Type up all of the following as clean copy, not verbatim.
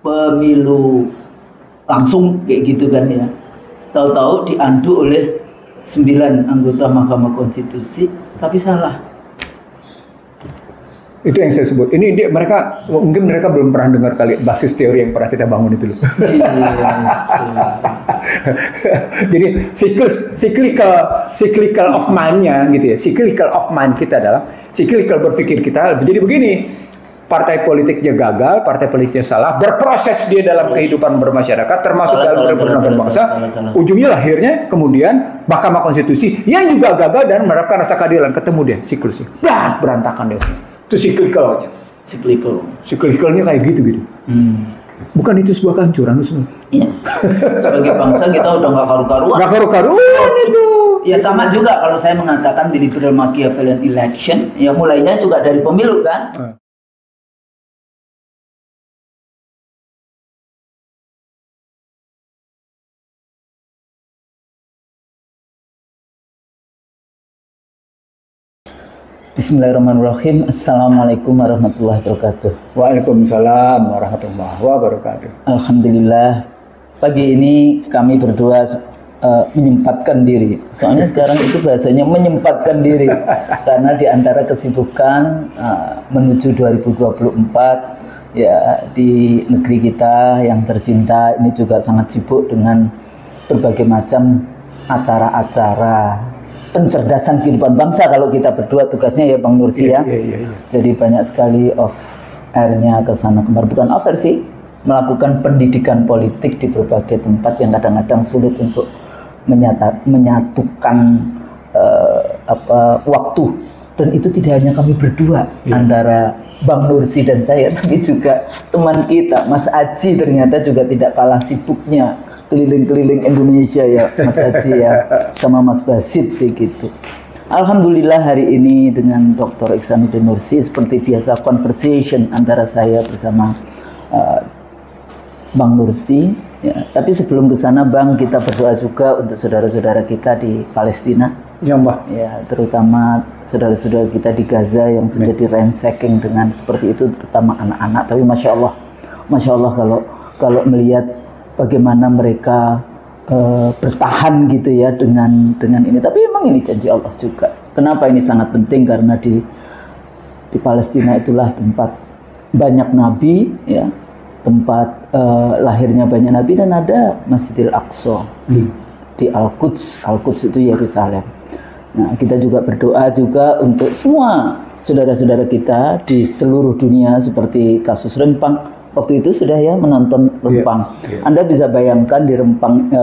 pemilu langsung kayak gitu kan ya. Tahu-tahu diandu oleh 9 anggota Mahkamah Konstitusi, tapi salah. Itu yang saya sebut. Ini mereka belum pernah dengar kali basis teori yang pernah kita bangun itu loh. Jadi cyclical of mind-nya gitu ya. Cyclical of mind kita adalah cyclical berpikir kita. Jadi begini, partai politiknya gagal, partai politiknya salah, berproses dia dalam kehidupan bermasyarakat, termasuk dalam perebutan bangsa. Ujungnya lahirnya kemudian Mahkamah Konstitusi yang juga gagal dan menerapkan rasa keadilan. Ketemu dia siklusnya, berantakan dia. Itu cyclicalnya. Cyclicalnya kayak gitu. Bukan itu sebuah kehancuran semua. Iya. Sebagai bangsa kita udah nggak karu-karuan. Nggak karu-karuan itu. Ya sama juga kalau saya mengatakan di liberal Machiavellian election, ya mulainya juga dari pemilu kan. Bismillahirrahmanirrahim. Assalamualaikum warahmatullahi wabarakatuh. Waalaikumsalam warahmatullahi wabarakatuh. Alhamdulillah, pagi ini kami berdua menyempatkan diri. Soalnya sekarang itu bahasanya menyempatkan diri karena di antara kesibukan menuju 2024 ya di negeri kita yang tercinta ini juga sangat sibuk dengan berbagai macam acara-acara pencerdasan kehidupan bangsa. Kalau kita berdua tugasnya ya Bang Nursi ya. Jadi banyak sekali off airnya ke sana kemari, bukan off air sih, melakukan pendidikan politik di berbagai tempat yang kadang-kadang sulit untuk menyatukan waktu. Dan itu tidak hanya kami berdua antara Bang Nursi dan saya, tapi juga teman kita Mas Aji ternyata juga tidak kalah sibuknya keliling-keliling Indonesia ya Mas Haji ya, sama Mas Basit begitu. Alhamdulillah hari ini dengan Dr. Iksanuddin Nursi seperti biasa conversation antara saya bersama Bang Nursi ya. Tapi sebelum ke sana Bang, kita berdoa juga untuk saudara-saudara kita di Palestina. Ya, Mbak. Ya, terutama saudara-saudara kita di Gaza yang sudah di-ransacking dengan seperti itu, terutama anak-anak. Tapi Masya Allah kalau melihat bagaimana mereka bertahan gitu ya dengan ini. Tapi emang ini janji Allah juga. Kenapa ini sangat penting? Karena di Palestina itulah tempat banyak nabi ya, tempat lahirnya banyak nabi, dan ada Masjidil Aqsa di Al-Quds. Al-Quds itu Yerusalem. Nah, kita juga berdoa juga untuk semua saudara-saudara kita di seluruh dunia seperti kasus Rempang. Waktu itu sudah ya menonton Rempang. Anda bisa bayangkan di Rempang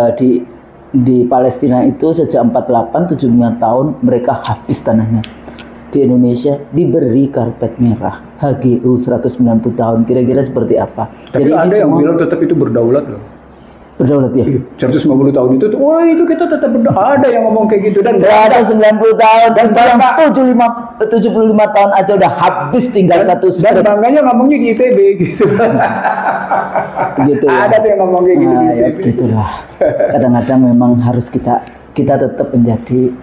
di Palestina itu sejak 48 75 tahun mereka habis tanahnya. Di Indonesia diberi karpet merah. HGU 190 tahun. Kira-kira seperti apa? Tapi jadi ada yang bilang tetap itu berdaulat loh. Berdaulat ya? 150 tahun itu, wah itu kita tetap berdaulat. Ada yang ngomong kayak gitu. Dan 190 tahun dan yang 75 tahun aja udah habis tinggal satu strip. Dan bangganya ngomongnya di ITB gitu. Gitu ya? Ada tuh yang ngomong kayak gitu di ITB. Ya, gitulah. Kadang-kadang memang harus kita tetap menjadi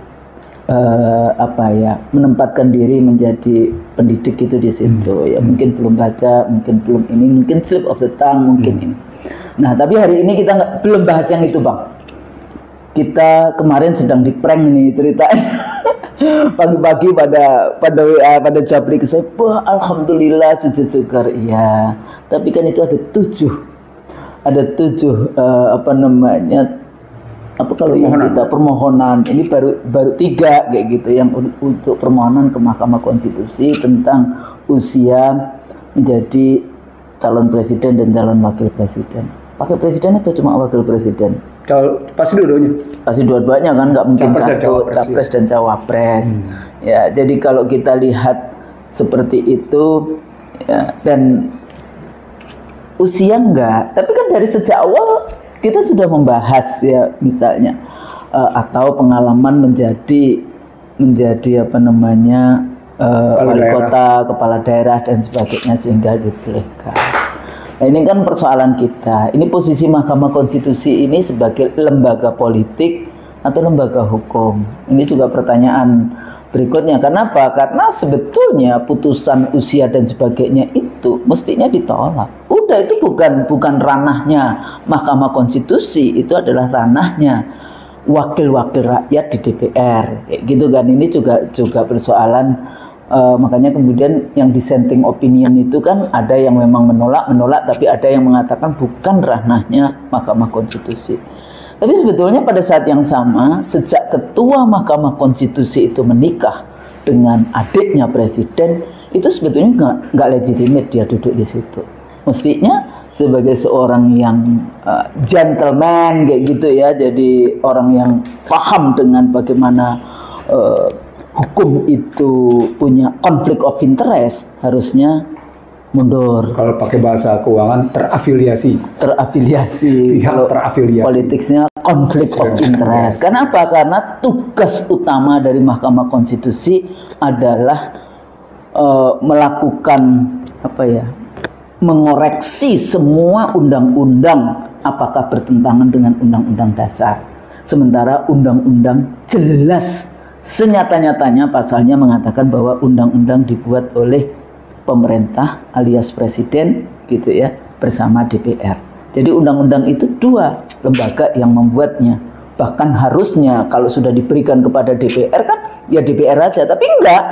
menempatkan diri menjadi pendidik itu di situ ya. Mungkin belum baca, mungkin belum ini, mungkin slip of the tongue, mungkin ini. Nah, tapi hari ini kita belum bahas yang itu, Bang. Kita kemarin sedang di prank ini ceritanya. Pagi-pagi pada WA, pada japri ke saya, wah alhamdulillah sujud syukur. Iya, tapi kan itu ada 7 kalau yang kita permohonan ini baru 3 kayak gitu yang untuk permohonan ke Mahkamah Konstitusi tentang usia menjadi calon presiden dan calon wakil presiden. Pakai presiden atau cuma wakil presiden? Kalau pasti dua-duanya. Pasti dua-duanya kan, nggak mungkin satu capres dan cawapres. Ya, jadi kalau kita lihat seperti itu ya, dan usia enggak, tapi kan dari sejak awal kita sudah membahas ya, misalnya atau pengalaman menjadi wali kota, kepala daerah dan sebagainya sehingga dipilihkan. Nah, ini kan persoalan kita. Ini posisi Mahkamah Konstitusi ini sebagai lembaga politik atau lembaga hukum. Ini juga pertanyaan berikutnya. Kenapa? Karena sebetulnya putusan usia dan sebagainya itu mestinya ditolak. Udah, itu bukan ranahnya Mahkamah Konstitusi, itu adalah ranahnya wakil-wakil rakyat di DPR. Gitu kan. Ini juga persoalan, makanya kemudian yang dissenting opinion itu kan ada yang memang menolak, tapi ada yang mengatakan bukan ranahnya Mahkamah Konstitusi. Tapi sebetulnya pada saat yang sama, sejak ketua Mahkamah Konstitusi itu menikah dengan adiknya presiden, itu sebetulnya nggak legitimate dia duduk di situ. Mestinya sebagai seorang yang gentleman kayak gitu ya, jadi orang yang paham dengan bagaimana hukum itu punya konflik of interest, harusnya mundur. Kalau pakai bahasa keuangan, terafiliasi. Pihak Kalau terafiliasi. Politiknya konflik of interest. Kenapa? Karena tugas utama dari Mahkamah Konstitusi adalah melakukan mengoreksi semua undang-undang apakah bertentangan dengan undang-undang dasar. Sementara undang-undang jelas senyata-nyatanya pasalnya mengatakan bahwa undang-undang dibuat oleh pemerintah alias presiden gitu ya, bersama DPR. Jadi undang-undang itu dua lembaga yang membuatnya. Bahkan harusnya kalau sudah diberikan kepada DPR kan ya DPR aja, tapi enggak.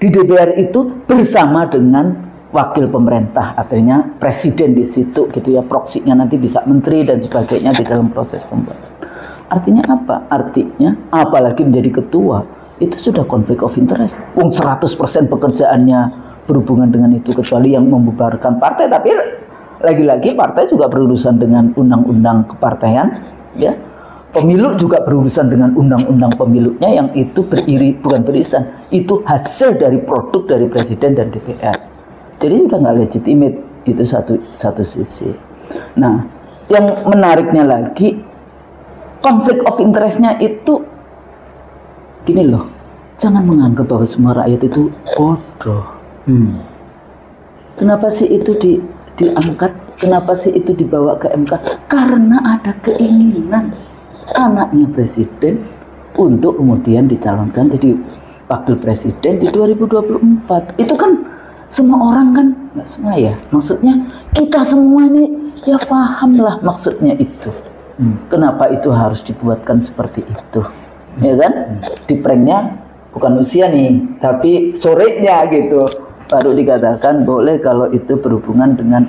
Di DPR itu bersama dengan wakil pemerintah, artinya presiden di situ gitu ya, proksinya nanti bisa menteri dan sebagainya di dalam proses pembuatan. Artinya apa? Artinya apalagi menjadi ketua itu sudah konflik of interest. 100% pekerjaannya berhubungan dengan itu, kecuali yang membubarkan partai. Tapi lagi-lagi partai juga berurusan dengan undang-undang kepartaian ya. Pemilu juga berurusan dengan undang-undang pemilunya yang itu bukan beririsan, itu hasil dari produk dari presiden dan DPR. Jadi sudah nggak legitimate, itu satu sisi. Nah, yang menariknya lagi, konflik of interest-nya itu gini loh, jangan menganggap bahwa semua rakyat itu bodoh. Kenapa sih itu diangkat? Kenapa sih itu dibawa ke MK? Karena ada keinginan anaknya presiden untuk kemudian dicalonkan jadi wakil presiden di 2024. Itu kan semua orang kan, nggak semua ya, maksudnya kita semua ini ya paham lah maksudnya itu. Kenapa itu harus dibuatkan seperti itu, ya kan? Di pranknya bukan usia nih, tapi sorenya gitu baru dikatakan boleh kalau itu berhubungan dengan.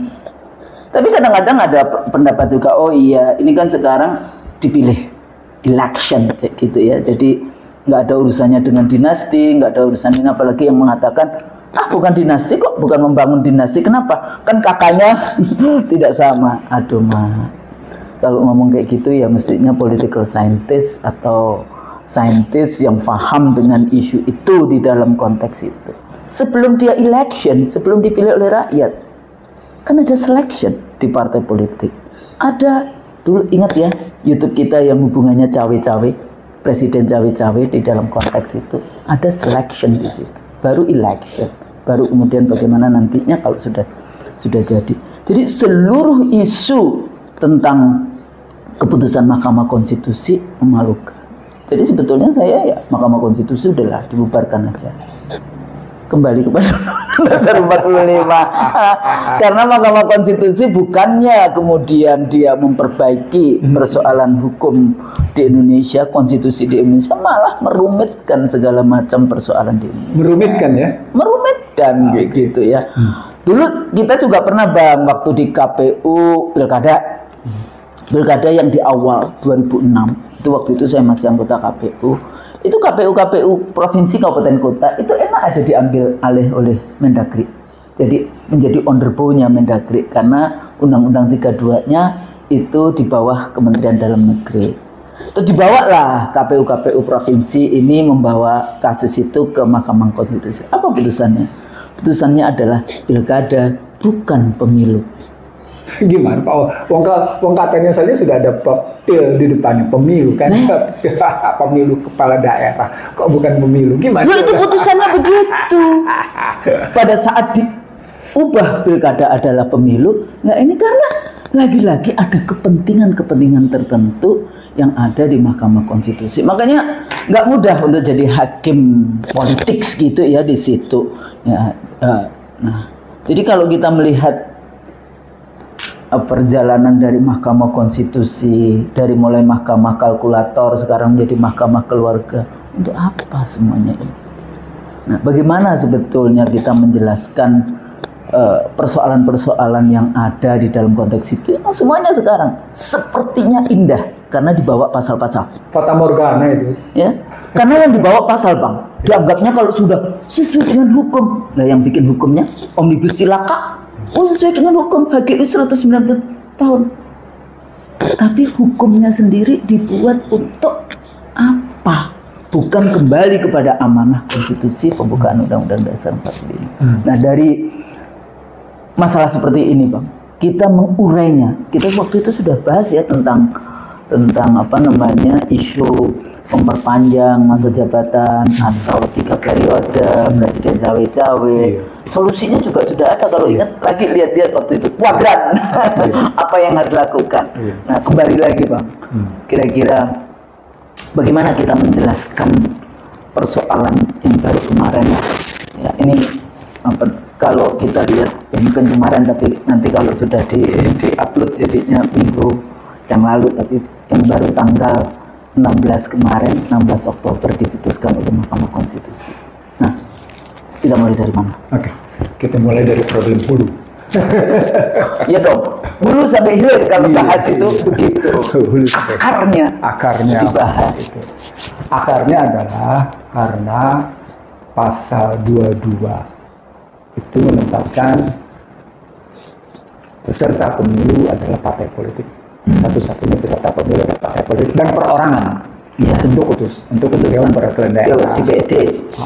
Tapi kadang-kadang ada pendapat juga, oh iya ini kan sekarang dipilih election kayak gitu ya, jadi nggak ada urusannya dengan dinasti, nggak ada urusannya, apalagi yang mengatakan bukan dinasti kok, bukan membangun dinasti, kenapa? Kan kakaknya tidak sama. Aduh mah, kalau ngomong kayak gitu ya mestinya political scientist atau saintis yang paham dengan isu itu di dalam konteks itu. Sebelum dia election, sebelum dipilih oleh rakyat, kan ada selection di partai politik. Ada, dulu ingat ya, YouTube kita yang hubungannya cawe-cawe, presiden cawe-cawe di dalam konteks itu, ada selection di situ. Baru election, baru kemudian bagaimana nantinya kalau sudah jadi. Jadi seluruh isu tentang keputusan Mahkamah Konstitusi memalukan. Jadi sebetulnya saya ya Mahkamah Konstitusi udahlah dibubarkan aja. Kembali kepada dasar 45. Karena Mahkamah Konstitusi bukannya kemudian dia memperbaiki persoalan hukum di Indonesia, konstitusi di Indonesia, malah merumitkan segala macam persoalan di Indonesia. Merumitkan ya? Merumitkan gitu ya. Dulu kita juga pernah Bang, waktu di KPU Pilkada yang di awal 2006, itu waktu itu saya masih anggota KPU. Itu KPU provinsi, kabupaten, kota itu enak aja diambil alih oleh Mendagri. Jadi menjadi underbow-nya Mendagri karena Undang-Undang 32-nya itu di bawah Kementerian Dalam Negeri. Terus dibawalah KPU provinsi ini membawa kasus itu ke Mahkamah Konstitusi. Apa putusannya? Putusannya adalah pilkada bukan pemilu. Gimana Pak? Wong katanya saja sudah ada pil di depannya, pemilu kan? Pemilu kepala daerah, kok bukan pemilu? Gimana? Nah, itu putusannya begitu. Pada saat diubah pilkada adalah pemilu, nggak ini karena lagi-lagi ada kepentingan tertentu yang ada di Mahkamah Konstitusi. Makanya nggak mudah untuk jadi hakim politik gitu ya di situ. Ya, nah, jadi kalau kita melihat perjalanan dari Mahkamah Konstitusi, dari mulai Mahkamah Kalkulator sekarang menjadi Mahkamah Keluarga, untuk apa semuanya ini? Nah, bagaimana sebetulnya kita menjelaskan persoalan-persoalan yang ada di dalam konteks itu? Semuanya sekarang sepertinya indah karena dibawa pasal-pasal. Fata Morgana itu. Ya, karena yang dibawa pasal, Bang, dianggapnya kalau sudah sesuai dengan hukum. Nah, yang bikin hukumnya Omnibus Cilaka. Oh, sesuai dengan hukum HGU 190 tahun. Tapi hukumnya sendiri dibuat untuk apa? Bukan kembali kepada amanah konstitusi pembukaan Undang-Undang Dasar 45. Nah, dari masalah seperti ini, Bang, kita mengurainya. Kita waktu itu sudah bahas ya tentang apa namanya isu memperpanjang masa jabatan atau 3 periode presiden cawe-cawe. Solusinya juga sudah ada kalau ingat lagi, lihat waktu itu kuadran apa yang harus dilakukan. Nah, kembali lagi, Bang, kira-kira bagaimana kita menjelaskan persoalan yang baru kemarin ya, ini apa, kalau kita lihat bukan kemarin tapi nanti kalau sudah di-upload jadinya minggu yang lalu, tapi yang baru tanggal 16 kemarin, 16 Oktober diputuskan oleh Mahkamah Konstitusi. Nah, kita mulai dari mana? Oke, kita mulai dari problem hulu. Ya dong, hulu sampai hilir kalau bahas itu begitu. Hulu sampai akarnya dibahas. Itu. Akarnya adalah karena pasal 22 itu menempatkan peserta pemilu adalah partai politik. Satu-satunya peserta pemilu adalah partai politik dan perorangan. Ya, untuk Dewan Perwakilan Daerah,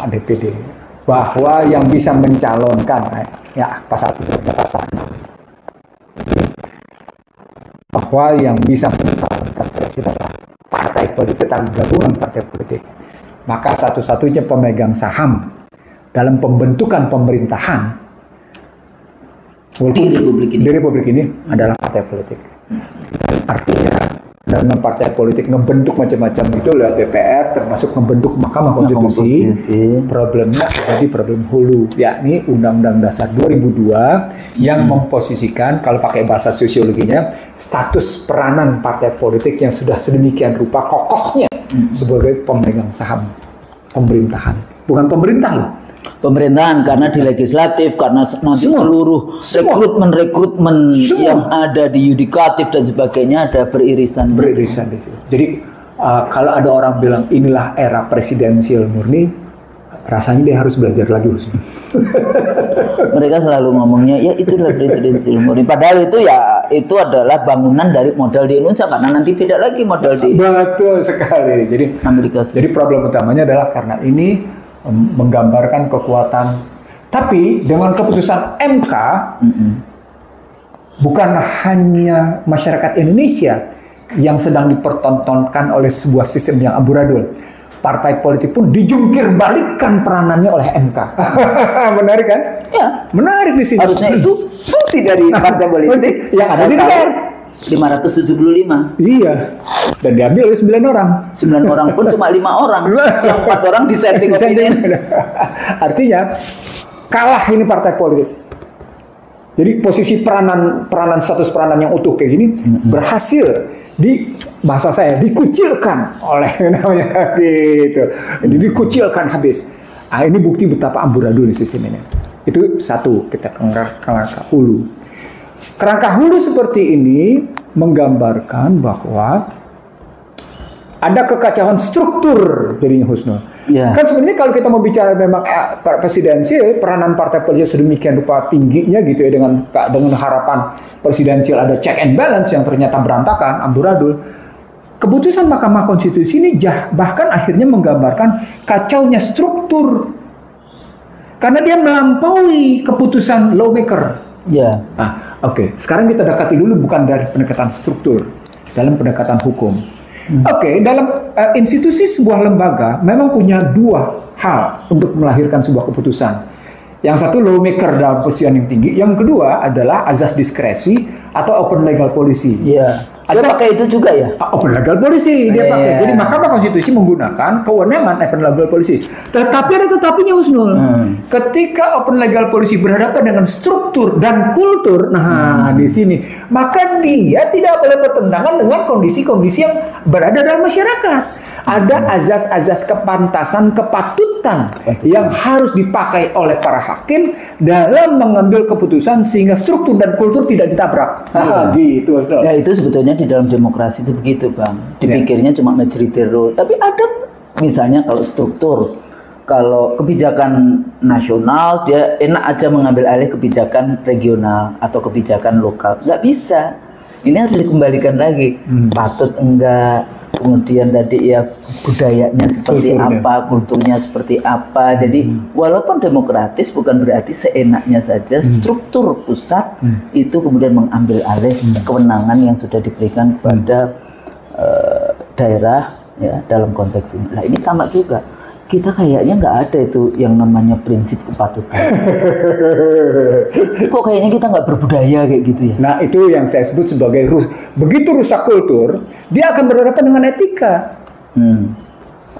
DPD. Bahwa yang bisa mencalonkan, ya pasal 3, pasal 6. Bahwa yang bisa mencalonkan presiden adalah partai politik atau gabungan partai politik. Maka satu-satunya pemegang saham dalam pembentukan pemerintahan di Republik ini adalah partai politik. Artinya dalam partai politik ngebentuk macam-macam itu lewat DPR, termasuk ngebentuk Mahkamah Konstitusi. Problemnya jadi problem hulu, yakni Undang-Undang Dasar 2002 yang memposisikan, kalau pakai bahasa sosiologinya, status peranan partai politik yang sudah sedemikian rupa kokohnya sebagai pemegang saham pemerintahan. Bukan pemerintah loh. Pemerintahan, karena di legislatif, karena nanti seluruh rekrutmen yang ada di yudikatif dan sebagainya ada beririsan di situ. Jadi kalau ada orang bilang inilah era presidensial murni, rasanya dia harus belajar lagi, Husni. Mereka selalu ngomongnya ya itulah presidensial murni, padahal itu ya itu adalah bangunan dari model di Indonesia, karena nanti beda lagi model di betul sekali. Jadi Amerika Serikat. Jadi problem utamanya adalah karena ini menggambarkan kekuatan. Tapi dengan keputusan MK, bukan hanya masyarakat Indonesia yang sedang dipertontonkan oleh sebuah sistem yang amburadul. Partai politik pun dijungkir balikkan peranannya oleh MK. Menarik kan? Ya, menarik di sini. Harusnya itu fungsi dari partai politik yang ada di DPR. 575. Iya. Dan diambil oleh 9 orang. 9 orang pun cuma 5 orang. Yang 4 orang dissenting opinion. Artinya kalah ini partai politik. Jadi posisi peranan status peranan yang utuh kayak gini berhasil bahasa saya dikucilkan oleh namanya gitu. Jadi dikucilkan habis. Ah, ini bukti betapa amburadul sistem ini. Itu satu, kita kerangka hulu. Kerangka hulu seperti ini menggambarkan bahwa ada kekacauan struktur jadinya, Husnul. Yeah. Kan sebenarnya kalau kita mau bicara memang presidensial, peranan partai politik sedemikian rupa tingginya gitu ya, dengan harapan presidensial ada check and balance yang ternyata berantakan, amburadul. Keputusan Mahkamah Konstitusi ini bahkan akhirnya menggambarkan kacaunya struktur. Karena dia melampaui keputusan lawmaker. Ya. Nah, oke. Sekarang kita dekati dulu bukan dari pendekatan struktur, dalam pendekatan hukum. Oke, dalam institusi sebuah lembaga memang punya dua hal untuk melahirkan sebuah keputusan. Yang satu lawmaker dalam posisi yang tinggi, yang kedua adalah azas diskresi atau open legal policy. Yeah. Dia pakai itu juga ya? Open legal policy dia pakai. Jadi Mahkamah Konstitusi menggunakan kewenangan open legal policy. Tetapi ada tetapinya, Husnul. Ketika open legal policy berhadapan dengan struktur dan kultur, nah di sini, maka dia tidak boleh bertentangan dengan kondisi-kondisi yang berada dalam masyarakat. Ada azas-azas kepantasan, kepatutan yang harus dipakai oleh para hakim dalam mengambil keputusan sehingga struktur dan kultur tidak ditabrak. Gitu, Husnul. Ya itu sebetulnya di dalam demokrasi itu begitu, Bang. Dipikirnya cuma majority rule, tapi ada misalnya kalau struktur, kalau kebijakan nasional dia enak aja mengambil alih kebijakan regional atau kebijakan lokal. Nggak bisa. Ini harus dikembalikan lagi. Patut enggak, kemudian tadi ya budayanya seperti apa, kulturnya seperti apa. Jadi walaupun demokratis bukan berarti seenaknya saja struktur pusat itu kemudian mengambil alih kewenangan yang sudah diberikan kepada daerah ya dalam konteks ini. Nah ini sama juga. Kita kayaknya nggak ada itu yang namanya prinsip kepatutan. Kok kayaknya kita nggak berbudaya kayak gitu ya? Nah itu yang saya sebut sebagai begitu rusak kultur, dia akan berhadapan dengan etika.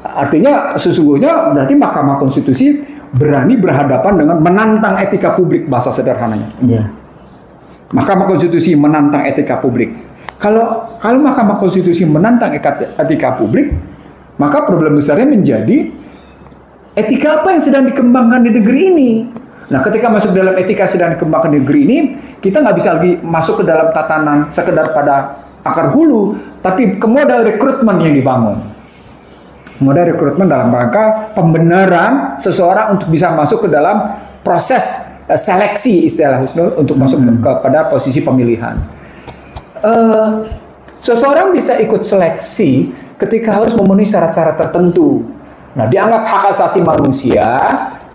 Artinya sesungguhnya berarti Mahkamah Konstitusi berani berhadapan dengan menantang etika publik, bahasa sederhananya. Yeah. Mahkamah Konstitusi menantang etika publik. Kalau Mahkamah Konstitusi menantang etika publik, maka problem besarnya menjadi etika apa yang sedang dikembangkan di negeri ini. Nah, ketika masuk dalam etika sedang dikembangkan di negeri ini, kita nggak bisa lagi masuk ke dalam tatanan sekedar pada akar hulu, tapi ke modal rekrutmen yang dibangun. Modal rekrutmen dalam rangka pembenaran seseorang untuk bisa masuk ke dalam proses seleksi istilah Husnul untuk masuk kepada posisi pemilihan. Seseorang bisa ikut seleksi ketika harus memenuhi syarat-syarat tertentu. Nah, dianggap hak asasi manusia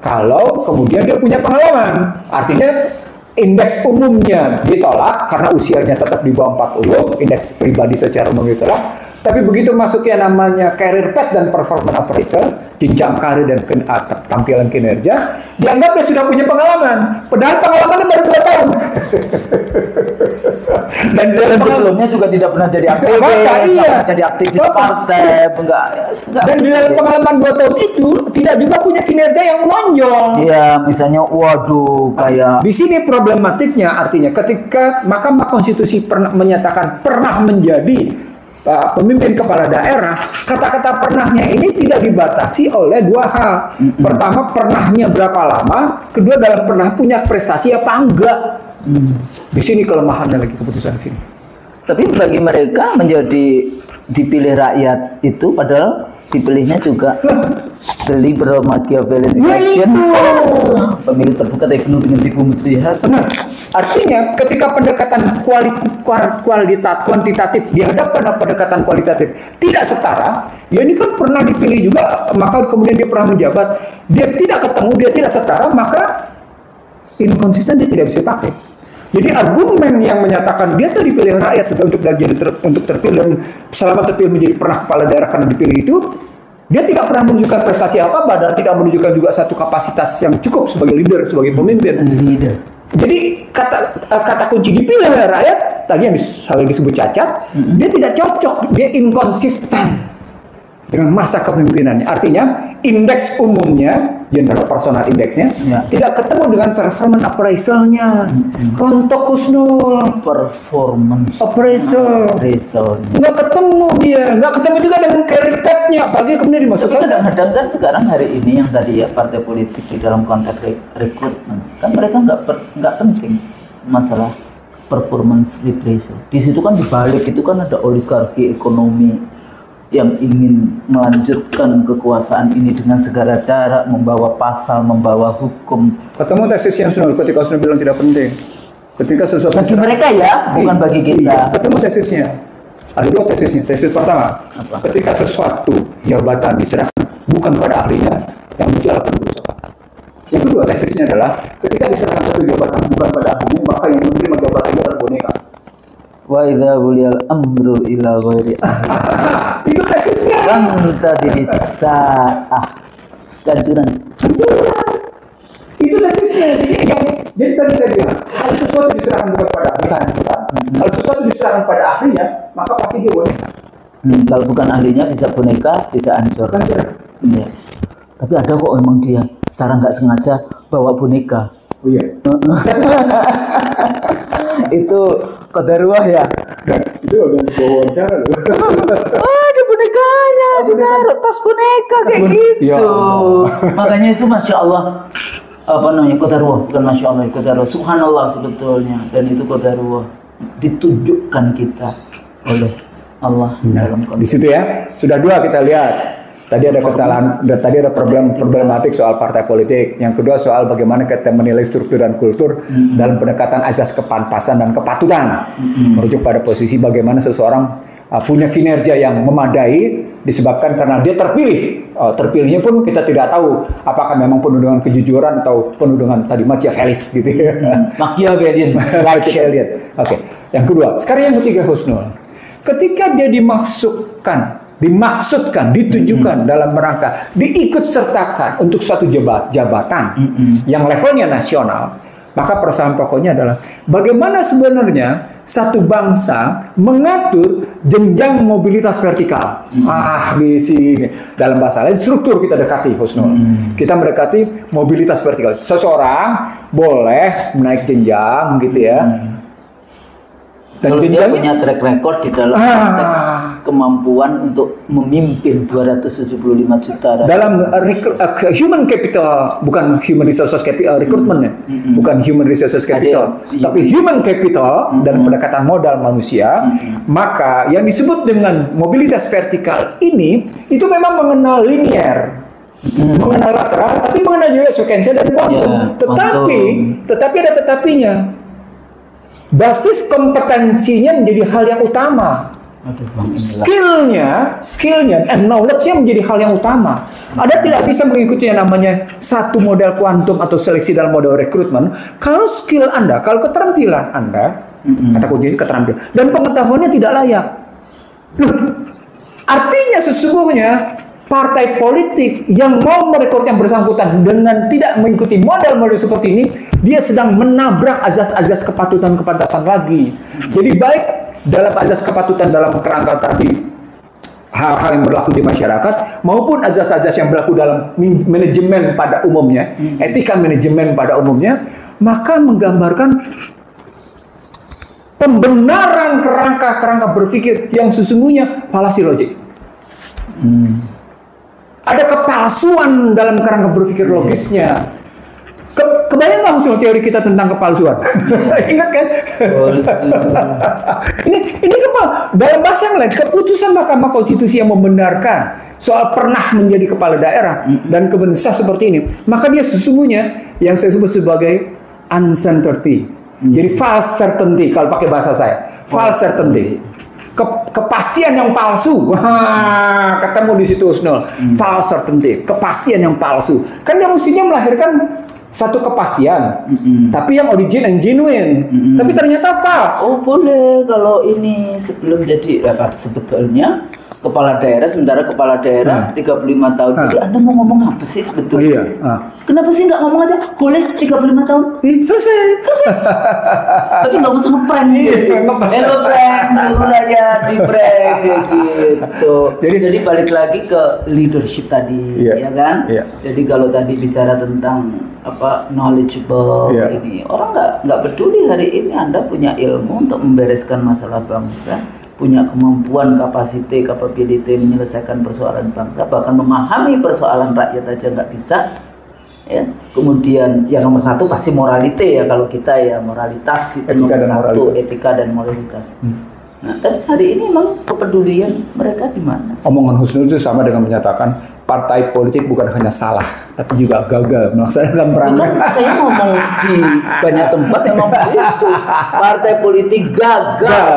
kalau kemudian dia punya pengalaman. Artinya indeks umumnya ditolak karena usianya tetap di bawah 40, indeks pribadi secara umum ditolak. Tapi begitu masuk yang namanya career path dan performance appraisal, jenjang karir dan tampilan kinerja, dianggap dia sudah punya pengalaman. Padahal pengalamannya baru 2 tahun. Dan sebelumnya juga tidak pernah jadi aktivis, jadi aktivis partai, enggak. Dan di dalam pengalaman 2 tahun itu tidak juga punya kinerja yang menonjol. Iya, misalnya, waduh, kayak di sini problematiknya artinya ketika Mahkamah Konstitusi menyatakan pernah menjadi pemimpin kepala daerah, kata-kata pernahnya ini tidak dibatasi oleh 2 hal. Pertama, pernahnya berapa lama, kedua dalam pernah punya prestasi apa enggak. Di sini kelemahannya lagi keputusan sini. Tapi bagi mereka menjadi dipilih rakyat itu padahal dipilihnya juga liberal Machiavellian election, pemilu terbuka tapi penuh dengan tipu muslihat. Nah, artinya ketika pendekatan kuantitatif dihadapkan pada pendekatan kualitatif tidak setara, ya ini kan pernah dipilih juga, maka kemudian dia pernah menjabat, dia tidak ketemu, dia tidak setara, maka inkonsisten dia tidak bisa pakai. Jadi argumen yang menyatakan dia tuh dipilih rakyat untuk terpilih dan selama terpilih menjadi pernah kepala daerah karena dipilih itu, dia tidak pernah menunjukkan prestasi apa-apa dan tidak menunjukkan juga satu kapasitas yang cukup sebagai leader, sebagai pemimpin. Jadi kata kunci dipilih oleh rakyat tadi yang selalu disebut cacat, dia tidak cocok, dia inkonsisten dengan masa kepemimpinannya. Artinya indeks umumnya, general personal indeksnya, tidak ketemu dengan performance appraisalnya. Rontok Husnul. Performance appraisal. Nggak ketemu dia, nggak ketemu juga dengan career path-nya. Apalagi kemudian dimasukkan. Kadang-kadang kan sekarang hari ini yang tadi ya partai politik di dalam konteks rekrutmen, kan mereka nggak penting masalah performance appraisal. Di situ kan dibalik itu kan ada oligarki ekonomi yang ingin melanjutkan kekuasaan ini dengan segala cara, membawa pasal, membawa hukum. Ketemu tesisnya Husnul ketika Husnul bilang tidak penting. Ketika sesuatu bagi mereka ya, bukan bagi kita. Iya, ketemu tesisnya. Ada 2 tesisnya. Tesis pertama, ketika sesuatu jabatan diserahkan bukan pada ahlinya yang menjalankan kebijakan. Yang kedua tesisnya adalah ketika diserahkan satu jabatan bukan pada ahlinya, maka yang menerima jabatan itu adalah boneka. Wa idza buliyal amru ila ghairi ahli. Itu tesisnya. Kan tadi kancuran. Itu tesisnya. Jadi tadi saya bilang, kalau sesuatu diserahkan bukan pada ahli, kancuran. Kalau sesuatu diserahkan pada ahlinya, maka pasti dia boneka. Kalau bukan ahlinya bisa boneka, bisa hancur. Iya. Tapi ada kok emang dia secara nggak sengaja bawa boneka. Oh iya. Itu qadarullah ya. Itu udah wawancara loh. Ada bonekanya, ditaruh tas boneka kayak gitu. Ya Allah. Makanya itu masya Allah, apa namanya, qadarullah, bukan masya Allah, qadarullah. Subhanallah sebetulnya, dan itu qadarullah ditunjukkan kita oleh Allah dalam Di situ ya, sudah 2 kita lihat. Tadi ada kesalahan, tadi ada problematik soal partai politik. Yang kedua soal bagaimana kita menilai struktur dan kultur dalam pendekatan azas kepantasan dan kepatutan. Merujuk pada posisi bagaimana seseorang punya kinerja yang memadai disebabkan karena dia terpilih. Terpilihnya pun kita tidak tahu apakah memang penuh dengan kejujuran atau penuh dengan tadi Machiavellis gitu ya. Machiavellian. Machiavellian. Oke. Yang kedua, sekarang yang ketiga Husnul. Ketika dia dimaksudkan, ditujukan dalam rangka diikut sertakan untuk suatu jabatan yang levelnya nasional, maka persoalan pokoknya adalah bagaimana sebenarnya satu bangsa mengatur jenjang mobilitas vertikal. Di sini dalam bahasa lain struktur kita dekati Husnul. Kita mendekati mobilitas vertikal. Seseorang boleh menaik jenjang gitu ya. Dan kalau dia punya track record di dalam konteks kemampuan untuk memimpin 275 juta dalam human capital, bukan human resources capital recruitment ya, bukan human resources capital, tapi human capital dalam pendekatan modal manusia. Maka yang disebut dengan mobilitas vertikal ini itu memang mengenal linear, mengenal lateral, tapi mengenal juga sekuensial dan kuantum. Tetapi ada tetapinya. Basis kompetensinya menjadi hal yang utama. Skillnya, and knowledge-nya menjadi hal yang utama. Anda tidak bisa mengikuti yang namanya satu model kuantum atau seleksi dalam model rekrutmen kalau skill Anda, kalau keterampilan Anda, kata kuncinya keterampilan, dan pengetahuannya tidak layak. Loh, artinya sesungguhnya partai politik yang mau merekrut yang bersangkutan dengan tidak mengikuti model-model seperti ini, dia sedang menabrak azas-azas kepatutan kepantasan lagi. Jadi baik dalam azas kepatutan dalam kerangka tadi hal-hal yang berlaku di masyarakat maupun azas-azas yang berlaku dalam manajemen pada umumnya, etika manajemen pada umumnya, maka menggambarkan pembenaran kerangka-kerangka berpikir yang sesungguhnya falasi logik. Ada kepalsuan dalam kerangka berpikir logisnya. Kebayang nggak hasil teori kita tentang kepalsuan? Ingat kan? ini dalam bahasa yang lain, keputusan Mahkamah Konstitusi yang membenarkan soal pernah menjadi kepala daerah dan kemudian seperti ini, maka dia sesungguhnya yang saya sebut sebagai uncertainty. Jadi false certainty kalau pakai bahasa saya, false certainty. Kepastian yang palsu. Ketemu di situ Husnul. False certainty, kepastian yang palsu. Kan dia mestinya melahirkan satu kepastian, tapi yang origin and genuine. Tapi ternyata false. Oh boleh kalau ini sebelum jadi sebetulnya kepala daerah, sementara kepala daerah 35 tahun. Jadi Anda mau ngomong apa sih sebetulnya? Kenapa sih nggak ngomong aja? Boleh 35 tahun? Selesai. Tapi nggak usah ngeprank gitu. Ngeprank, seluruh aja di prank gitu. Jadi balik lagi ke leadership tadi, ya kan? Jadi kalau tadi bicara tentang knowledgeable ini, orang nggak peduli hari ini Anda punya ilmu untuk membereskan masalah bangsa, punya kemampuan, capacity menyelesaikan persoalan bangsa, bahkan memahami persoalan rakyat aja nggak bisa. Ya. Kemudian yang nomor satu pasti moralite ya, kalau kita ya moralitas itu etika dan moralitas. Nah, tapi hari ini memang kepedulian mereka di mana? Omongan Husnul itu sama dengan menyatakan partai politik bukan hanya salah, tapi juga gagal melaksanakan perannya. Saya ngomong di banyak tempat memang begitu. Partai politik gagal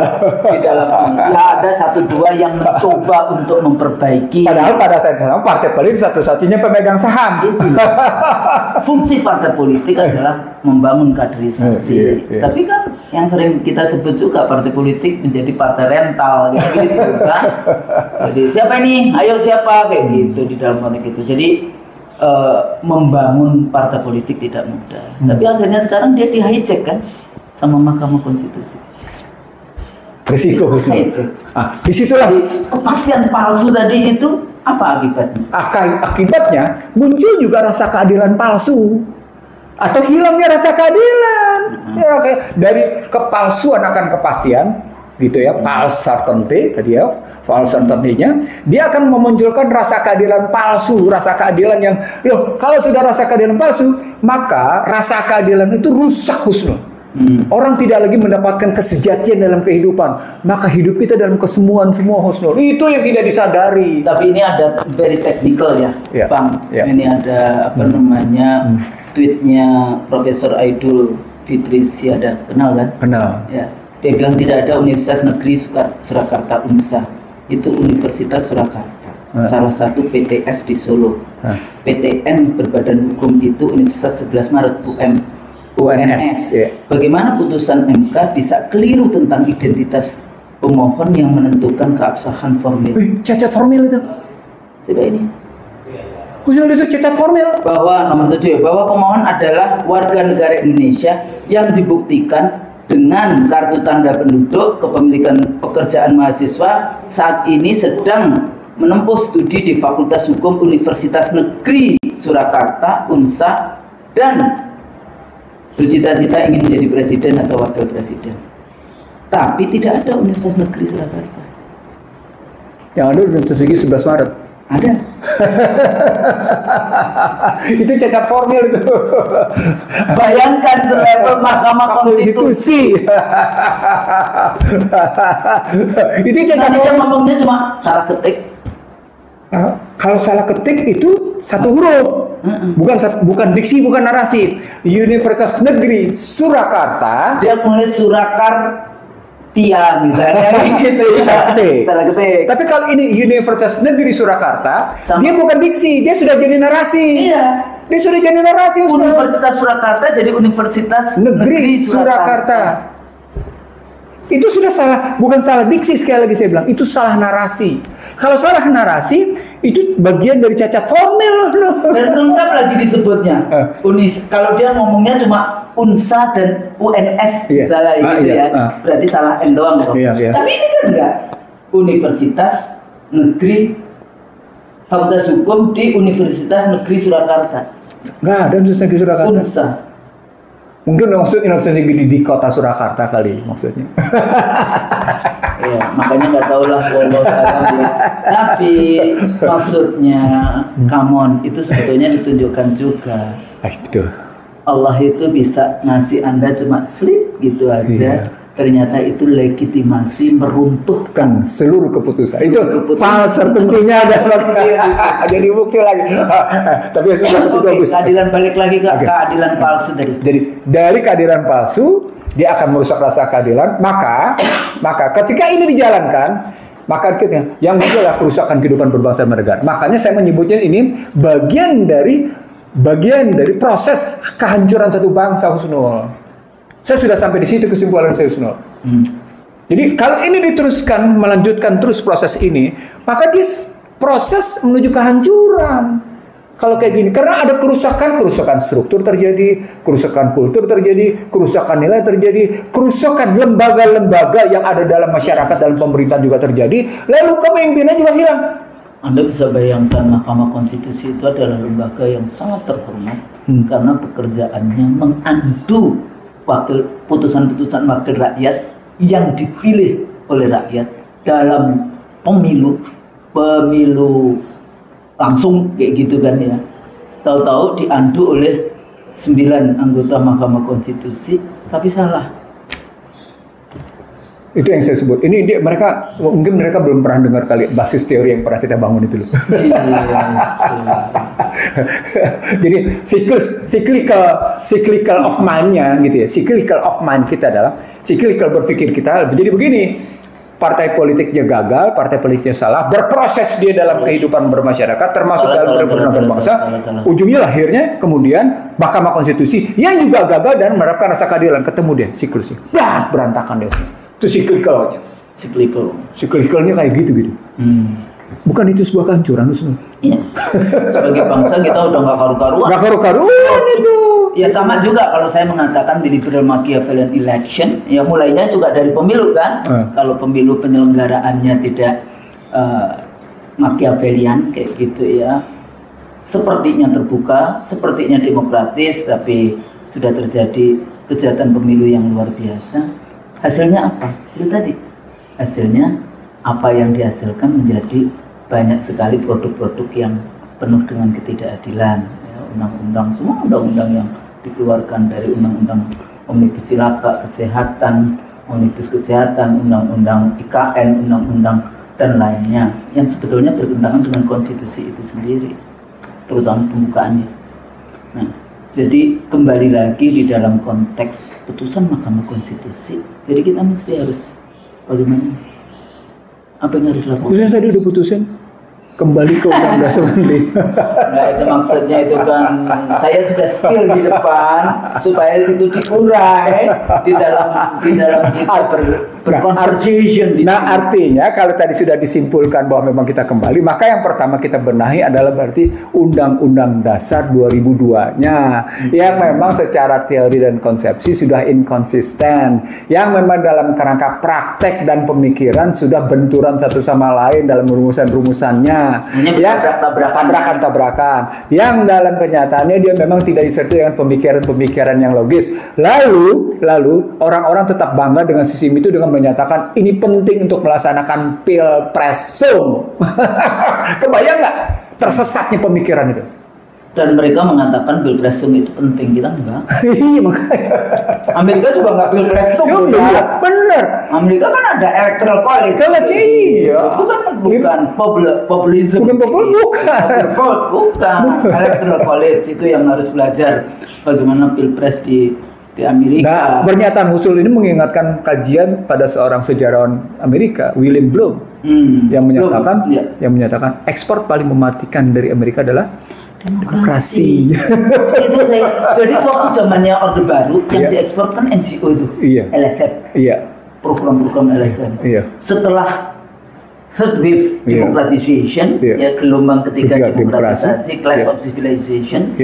di dalam ini. Ya ada satu dua yang mencoba untuk memperbaiki. Padahal pada saat sama partai politik satu-satunya pemegang saham. Fungsi partai politik adalah membangun kaderisasi. Tapi kan yang sering kita sebut juga partai politik menjadi partai rental gitu kan. Jadi siapa ini? Ayo siapa kayak gitu di dalam konteks itu. Jadi membangun partai politik tidak mudah. Tapi akhirnya sekarang dia di hijack kan sama Mahkamah Konstitusi. Risiko Husnul. Disitulah kepastian palsu tadi itu apa akibatnya? Akibatnya muncul juga rasa keadilan palsu atau hilangnya rasa keadilan. Ya, dari kepalsuan akan kepastian, gitu ya, false certainty tadi ya, false certainty-nya, dia akan memunculkan rasa keadilan palsu, rasa keadilan yang kalau sudah rasa keadilan palsu, maka rasa keadilan itu rusak Husnul. Orang tidak lagi mendapatkan kesejatian dalam kehidupan, maka hidup kita dalam kesemuan semua Husnul. Itu yang tidak disadari. Tapi ini ada very technical ya, Bang. Ini ada apa namanya tweetnya Profesor Aidul Fitri Siada, kenal kan? Kenal. Ya. Dia bilang tidak ada Universitas Negeri Surakarta UNSA, itu Universitas Surakarta. Salah satu PTS di Solo. PTN berbadan hukum itu Universitas 11 Maret UNS. Ya. Bagaimana putusan MK bisa keliru tentang identitas pemohon yang menentukan keabsahan formil? Cacat formil itu. Coba ini. Husnul itu cacat formil. Bahwa nomor 7 bahwa pemohon adalah warga negara Indonesia yang dibuktikan dengan kartu tanda penduduk kepemilikan pekerjaan mahasiswa saat ini sedang menempuh studi di Fakultas Hukum Universitas Negeri Surakarta UNSA dan bercita-cita ingin menjadi presiden atau wakil presiden. Tapi tidak ada Universitas Negeri Surakarta. Yang ada Universitas Negeri 11 Maret. Ada. Itu cacat formil itu. Bayangkan selevel Mahkamah Konstitusi. Itu cacat formil. Ngomongnya cuma salah ketik. Kalau salah ketik itu satu huruf, bukan diksi, bukan narasi. Universitas Negeri Surakarta. Dia menulis Surakarta misalnya gitu ya. Salah ketik. Tapi kalau ini Universitas Negeri Surakarta, dia bukan diksi, dia sudah jadi narasi. Iya. Dia sudah jadi narasi. Universitas Surakarta jadi Universitas Negeri Surakarta. Itu sudah salah, bukan salah diksi, sekali lagi saya bilang, itu salah narasi. Kalau salah narasi, itu bagian dari cacat formil. Dan lengkap lagi disebutnya. Kalau dia ngomongnya cuma UNSA dan UNS, misalnya gitu ya. Berarti salah N doang. Tapi ini kan enggak. Universitas Negeri Fakultas Hukum di Universitas Negeri Surakarta. Enggak ada Universitas Negeri Surakarta. UNSA. Mungkin maksudnya Universitas di kota Surakarta kali maksudnya. Ya, makanya nggak tahu lah Tapi maksudnya, come on, itu sebetulnya ditunjukkan juga. Betul. Allah itu bisa ngasih Anda cuma slip gitu aja. Ternyata itu legitimasi meruntuhkan seluruh keputusan. Itu false tentunya ada. Jadi bukti lagi. Tapi sudah bagus. Keadilan balik lagi ke keadilan palsu tadi. Jadi dari keadilan palsu dia akan merusak rasa keadilan. Maka ketika ini dijalankan, maka kita yang muncul adalah kerusakan kehidupan berbangsa dan bernegara. Makanya saya menyebutnya ini bagian dari proses kehancuran satu bangsa Husnul. Saya sudah sampai di situ kesimpulan saya Husnul. Jadi kalau ini diteruskan, melanjutkan terus proses ini, maka dia proses menuju kehancuran. Kalau kayak gini, karena ada kerusakan struktur terjadi, kerusakan kultur terjadi, kerusakan nilai terjadi, kerusakan lembaga-lembaga yang ada dalam masyarakat, dalam pemerintahan juga terjadi, lalu kepemimpinan juga hilang. Anda bisa bayangkan Mahkamah Konstitusi itu adalah lembaga yang sangat terhormat karena pekerjaannya mengandu putusan-putusan wakil rakyat yang dipilih oleh rakyat dalam pemilu langsung kayak gitu kan ya. Tahu-tahu diandu oleh 9 anggota Mahkamah Konstitusi, tapi salah. Itu yang saya sebut. Ini mungkin mereka belum pernah dengar kali basis teori yang pernah kita bangun itu loh. Jadi cyclical of mind-nya gitu ya. Cyclical of mind kita adalah cyclical berpikir kita. Jadi begini, partai politiknya gagal, partai politiknya salah, berproses dia dalam kehidupan bermasyarakat, termasuk dalam kehidupan berbangsa. Ujungnya lahirnya kemudian Mahkamah Konstitusi yang juga gagal dan menerapkan rasa keadilan. Ketemu dia siklusnya. Berantakan dia. Itu cyclicalnya kayak gitu. Bukan itu sebuah kehancuran Husnul. Iya. Sebagai bangsa kita udah nggak karu-karuan. Nggak karu-karuan itu. Ya sama juga kalau saya mengatakan di liberal Machiavellian election, ya mulainya juga dari pemilu kan. Kalau pemilu penyelenggaraannya tidak Machiavellian kayak gitu ya, sepertinya terbuka, sepertinya demokratis, tapi sudah terjadi kejahatan pemilu yang luar biasa. Hasilnya apa? Itu tadi. Hasilnya apa yang dihasilkan menjadi banyak sekali produk-produk yang penuh dengan ketidakadilan. Ya, undang-undang, semua undang-undang yang dikeluarkan dari undang-undang Omnibus Cilaka, kesehatan, Omnibus Kesehatan, undang-undang IKN, undang-undang dan lainnya yang sebetulnya bertentangan dengan konstitusi itu sendiri, terutama pembukaannya. Nah, jadi kembali lagi di dalam konteks putusan Mahkamah Konstitusi. Jadi kita mesti harus bagaimana? Apa yang harus dilakukan? Khususnya tadi udah putusin kembali ke undang dasar nanti. Nah itu maksudnya itu kan saya sudah spill di depan supaya itu diurai di dalam kita berconversation. Nah artinya kalau tadi sudah disimpulkan bahwa memang kita kembali, maka yang pertama kita benahi adalah berarti Undang-Undang Dasar 2002-nya yang memang secara teori dan konsepsi sudah inkonsisten, yang memang dalam kerangka praktek dan pemikiran sudah benturan satu sama lain dalam rumusan-rumusannya. Ya, tabrakan-tabrakan yang dalam kenyataannya dia memang tidak disertai dengan pemikiran-pemikiran yang logis. Lalu orang-orang tetap bangga dengan sistem itu dengan menyatakan ini penting untuk melaksanakan pilpresum. Kebayang nggak tersesatnya pemikiran itu? Dan mereka mengatakan pilpresum itu penting, kita enggak. Iya makanya. Amerika juga enggak pilpresum. Iya, bener. Amerika kan ada electoral college. Iya. Bukan populisme. Bukan. Electoral college itu yang harus belajar bagaimana pilpres di Amerika. Nah, pernyataan Husul ini mengingatkan kajian pada seorang sejarawan Amerika, William Blum, yang menyatakan ekspor paling mematikan dari Amerika adalah demokrasi. Itu jadi waktu zamannya Orde Baru yang diekspor kan NGO itu, LSM. Program-program LSM. Setelah third wave democratization, ya gelombang ketiga demokratisasi, clash of civilization,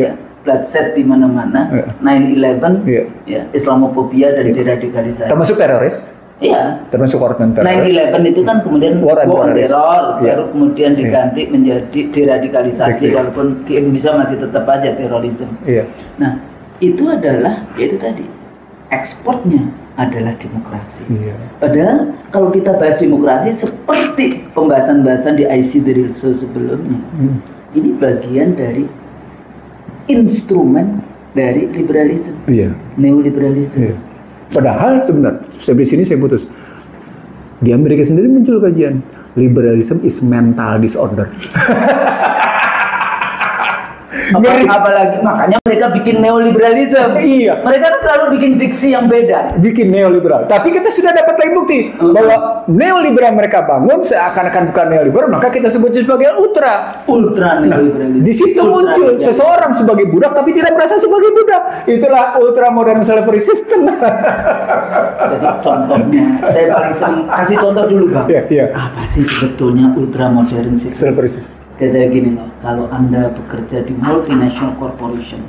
bloodshed di mana-mana, 9/11, Islamophobia dan deradikalisasi. Termasuk teroris. Iya. Termasuk korban teroris. 9/11 itu kan kemudian war on terror, baru kemudian diganti menjadi deradikalisasi, walaupun di Indonesia masih tetap aja terorisme. Nah, itu adalah yaitu tadi ekspornya adalah demokrasi. Padahal kalau kita bahas demokrasi seperti pembahasan-pembahasan di IC dari sebelumnya, ini bagian dari instrumen dari liberalisme, neoliberalisme. Padahal sebentar, sampai sini saya putus. Di Amerika sendiri muncul kajian liberalism is mental disorder. Apalagi makanya mereka bikin neoliberalisme. Iya. Mereka kan selalu bikin diksi yang beda. Bikin neoliberal. Tapi kita sudah dapat lagi bukti bahwa neoliberal mereka bangun seakan-akan bukan neoliberal, maka kita sebut sebagai ultra neoliberalisme. Di situ muncul seseorang sebagai budak tapi tidak merasa sebagai budak. Itulah ultra modern slavery system. Jadi contohnya, saya paling sering kasih contoh dulu Bang. Apa sih sebetulnya ultra modern slavery system? Kayak gini loh, kalau Anda bekerja di multinational corporation,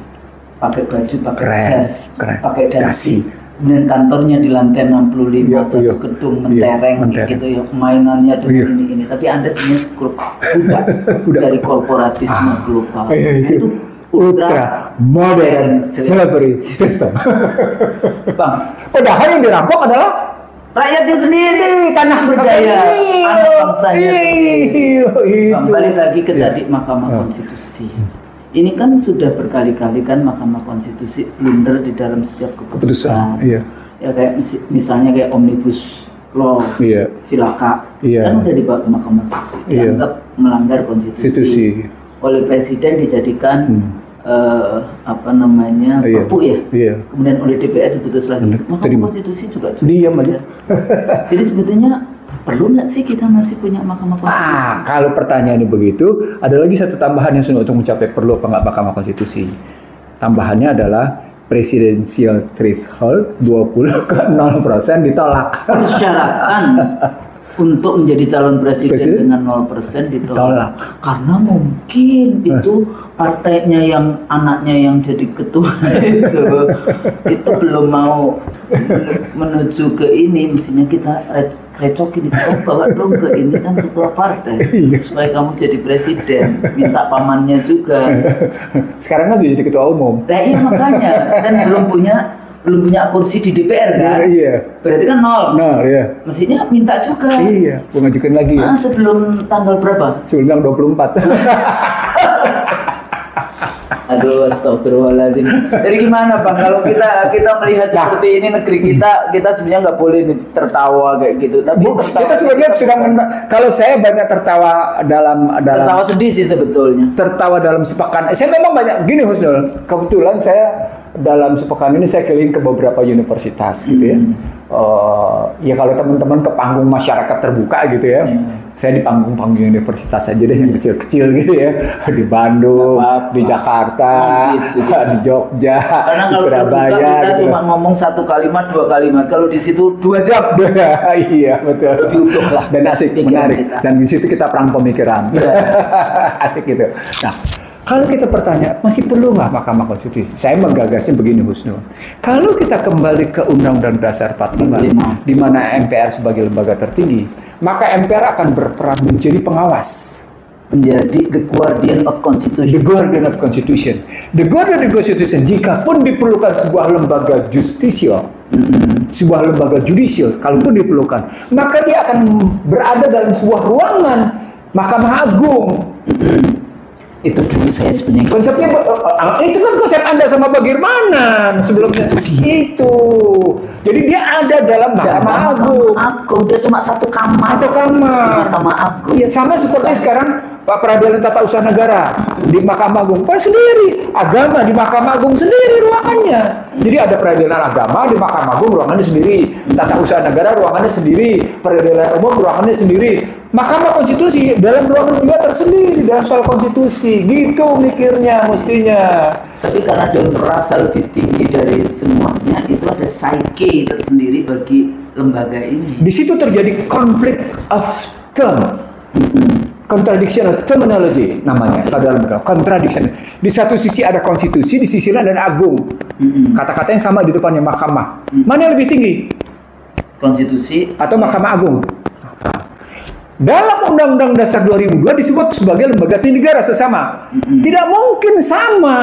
pakai baju, pakai jas, pakai dasi, kemudian kantornya di lantai 65, satu gedung mentereng, gitu ya, mainannya dengan ini, tapi Anda sebenarnya budak dari korporatisme global. Itu ultra modern slavery system. Bang, padahal yang dirampok adalah rakyatnya sendiri, tanah berjaya, anak bangsanya sendiri. Balik lagi ke tadi Mahkamah Konstitusi. Ini kan sudah berkali-kali kan Mahkamah Konstitusi blunder di dalam setiap keputusan. Ya kayak misalnya kayak Omnibus Law, Cilaka, kan udah dibawa ke Mahkamah Konstitusi, dianggap melanggar konstitusi. Oleh Presiden dijadikan perpu kemudian oleh DPR diputus lagi. Mahkamah Konstitusi juga diam aja. Jadi sebetulnya perlu nggak sih kita masih punya Mahkamah Konstitusi? Kalau pertanyaannya begitu, ada lagi satu tambahan yang sudah untuk mencapai perlu apa nggak Mahkamah Konstitusi. Tambahannya adalah presidential threshold 20 ke 0% ditolak. Persyaratan untuk menjadi calon presiden dengan 0% ditolak. Karena mungkin itu partainya yang anaknya yang jadi ketua itu belum mau menuju ke ini, mestinya kita recokin itu, bawa dong ke ini kan ketua partai supaya kamu jadi presiden, minta pamannya juga. Sekarang kan jadi ketua umum. Nah iya makanya, dan belum punya kursi di DPR kan? Iya. Berarti kan 0. Iya. Mestinya minta juga. Iya, mengajukan lagi ya. Sebelum tanggal berapa? Sebelum tanggal 24. Aduh, astagfirullahaladzim. Jadi gimana Bang, kalau kita melihat seperti ini negeri kita sebenarnya nggak boleh tertawa kayak gitu. Tapi kita sebenarnya sedang kalau saya banyak tertawa dalam tertawa sedih sih sebetulnya. Tertawa dalam sepekan. Saya memang banyak gini Husnul. Kebetulan saya dalam sepekan ini saya keliling ke beberapa universitas gitu ya. Ya kalau teman-teman ke panggung masyarakat terbuka gitu ya. Saya di panggung-panggung universitas aja deh yang kecil-kecil gitu ya. Di Bandung, di Jakarta, di Jogja, di Surabaya. Kita cuma ngomong 1 kalimat, 2 kalimat. Kalau di situ 2 jam. Iya betul. Lebih utuh lah. Dan asik, menarik. Dan di situ kita perang pemikiran. Asik gitu. Nah, kalau kita bertanya, masih perlu nggak Mahkamah Konstitusi? Saya menggagasnya begini Husnul. Kalau kita kembali ke Undang-Undang Dasar 45, di mana MPR sebagai lembaga tertinggi, maka MPR akan berperan menjadi pengawas. Menjadi the guardian of constitution. The guardian of constitution. The guardian of constitution, jika pun diperlukan sebuah lembaga justisial, sebuah lembaga judicial, kalaupun diperlukan, maka dia akan berada dalam sebuah ruangan Mahkamah Agung. Itu dulu saya sebenarnya konsepnya itu kan konsep Anda sama bagaimana sebelumnya itu. Jadi dia ada dalam Mahkamah Agung. Dia cuma satu kamar. Mahkamah Agung. Ya, sama seperti sekarang Pak Peradilan Tata Usaha Negara di Mahkamah Agung Pak sendiri, agama di Mahkamah Agung sendiri ruangannya. Jadi ada peradilan agama di Mahkamah Agung ruangannya sendiri, Tata Usaha Negara ruangannya sendiri, peradilan umum ruangannya sendiri, Mahkamah Konstitusi dalam ruangan dia tersendiri dalam soal konstitusi. Gitu mikirnya mestinya. Tapi karena dia merasa lebih tinggi dari semuanya, itu ada psyche tersendiri bagi lembaga ini. Di situ terjadi conflict of term. Contradiction of terminology namanya dalam contradiction. Di satu sisi ada konstitusi, di sisi lain ada agung. Kata-katanya sama di depannya mahkamah. Mana yang lebih tinggi? Konstitusi atau Mahkamah Agung? Dalam Undang-Undang Dasar 2002 disebut sebagai lembaga tinggi negara sesama. Tidak mungkin sama.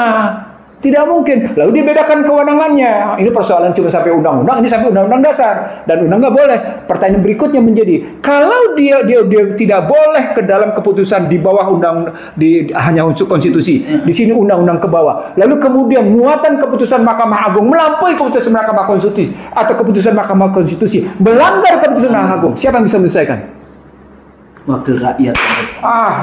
Tidak mungkin. Lalu dibedakan kewenangannya. Ini persoalan cuma sampai undang-undang, ini sampai undang-undang dasar. Dan undang nggak boleh. Pertanyaan berikutnya menjadi, kalau dia tidak boleh ke dalam keputusan di bawah undang, hanya unsur konstitusi. Di sini undang-undang ke bawah. Lalu kemudian muatan keputusan Mahkamah Agung melampaui keputusan Mahkamah Konstitusi atau keputusan Mahkamah Konstitusi melanggar keputusan Mahkamah Agung. Siapa yang bisa menyelesaikan? Wakil rakyat.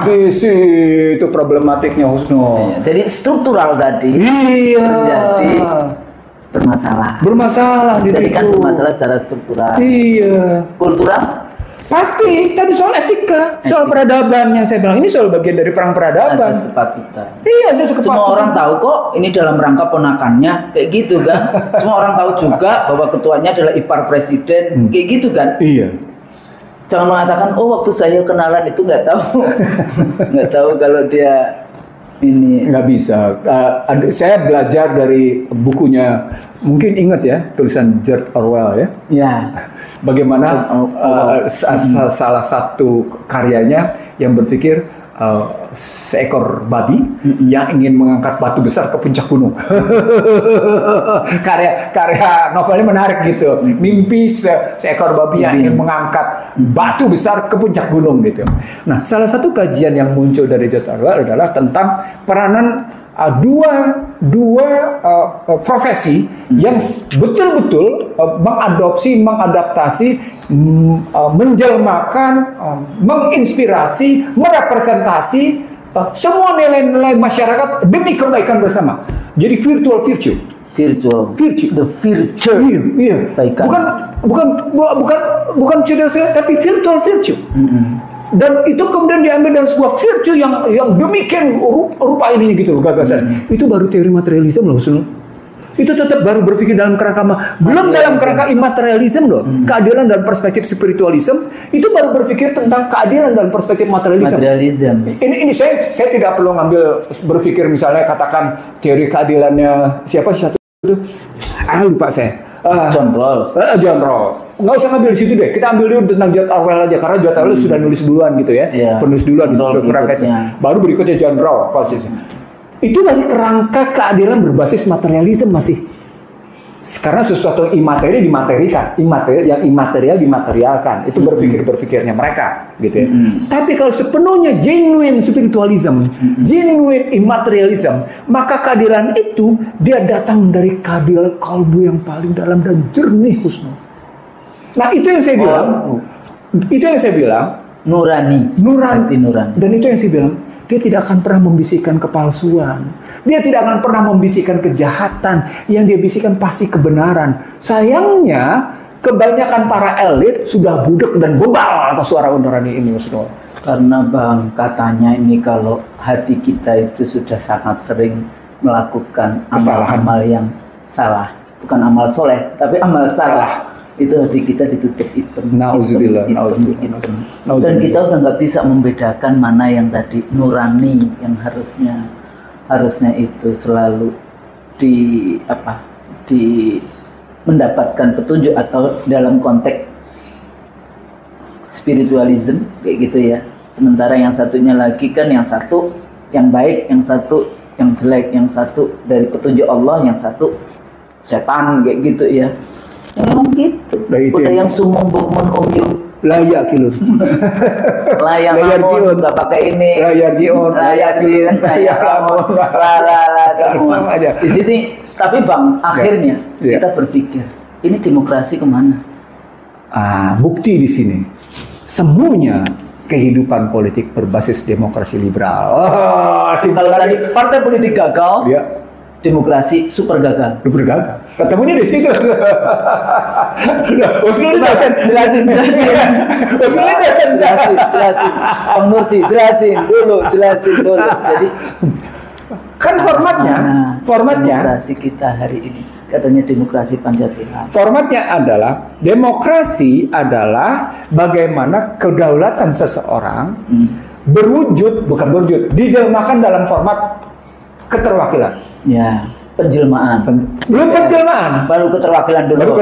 Di situ problematiknya Husnul. Jadi struktural tadi. Iya. Jadi bermasalah. Di jadi situ. Kan bermasalah secara struktural. Iya. Kultural? Pasti. Tadi soal etika, soal peradaban yang saya bilang ini soal bagian dari perang peradaban. Asas kepatutan. Iya, asas kepatutan. Semua orang tahu kok ini dalam rangka ponakannya kayak gitu kan. Semua orang tahu juga bahwa ketuanya adalah ipar presiden kayak gitu kan. Iya. Jangan mengatakan, oh waktu saya kenalan itu nggak tahu, nggak tahu kalau dia ini. Nggak bisa. Saya belajar dari bukunya, mungkin ingat ya tulisan George Orwell ya. Ya. Bagaimana salah satu karyanya yang berpikir seekor babi yang ingin mengangkat batu besar ke puncak gunung. karya novelnya menarik gitu. Mimpi seekor babi yang ingin mengangkat batu besar ke puncak gunung gitu. Nah, salah satu kajian yang muncul dari George Orwell adalah tentang peranan dua profesi yang betul-betul mengadaptasi, menjelmakan, menginspirasi, merepresentasi semua nilai-nilai masyarakat demi kebaikan bersama. Jadi virtual virtue. The virtue. Iya. Bukan cerdas, tapi virtual virtue. Dan itu kemudian diambil dari sebuah virtue yang demikian rupa ininya gitu loh gagasan. Itu baru teori materialisme loh, Husnul. itu tetap baru berpikir dalam kerangka belum dalam kerangka immaterialisme loh. Keadilan dalam perspektif spiritualisme itu baru berpikir tentang keadilan dalam perspektif materialisme. Ini saya tidak perlu ngambil berpikir misalnya katakan teori keadilannya siapa satu itu lupa saya. John Rawls. John Rawls. Nggak usah ngambil di situ deh. Kita ambil dulu tentang George Orwell aja karena George Orwell sudah nulis duluan gitu ya. Penulis duluan di situ kerangkanya. Baru berikutnya John Rawls posisinya. Itu dari kerangka keadilan berbasis materialisme masih. Karena sesuatu yang imateri dimaterikan, yang imaterial dimaterialkan. Itu berpikirnya mereka, gitu ya. Tapi kalau sepenuhnya genuine spiritualism, genuine immaterialism, maka keadilan itu dia datang dari keadilan kalbu yang paling dalam dan jernih, Husnu. Nah, itu yang saya bilang. Itu yang saya bilang. Nurani. Dan itu yang saya bilang. Dia tidak akan pernah membisikkan kepalsuan. Dia tidak akan pernah membisikkan kejahatan. Yang dia bisikkan pasti kebenaran. Sayangnya, kebanyakan para elit sudah budek dan bebal atas suara nurani ini. Karena Bang, katanya ini kalau hati kita itu sudah sangat sering melakukan amal-amal yang salah. Bukan amal soleh, tapi amal salah. Itu hati kita ditutup hitam. Nauzubillah. Dan kita udah nggak bisa membedakan mana yang tadi nurani yang harusnya itu selalu mendapatkan petunjuk atau dalam konteks spiritualism kayak gitu ya. Sementara yang satunya lagi kan yang satu yang baik, yang satu yang jelek, yang satu dari petunjuk Allah, yang satu setan kayak gitu ya. Memang gitu. Udah yang sumum bukmun umyum layak kilun. Layar lamun nggak pakai ini. Layar jion. Layar jion. Layar lamun. Semua aja. Di sini. Tapi Bang, akhirnya kita berpikir ini demokrasi kemana? Bukti di sini. Semuanya kehidupan politik berbasis demokrasi liberal. Kalau tadi partai politik gagal. Demokrasi super gagal. Ketemunya di situ. Usulnya dosen. Jelasin. Bang Nursi, jelasin dulu. Jadi kan formatnya demokrasi kita hari ini katanya demokrasi Pancasila. Formatnya adalah demokrasi adalah bagaimana kedaulatan seseorang dijelmakan dalam format keterwakilan. Ya, penjelmaan. Belum penjelmaan. Baru keterwakilan dulu.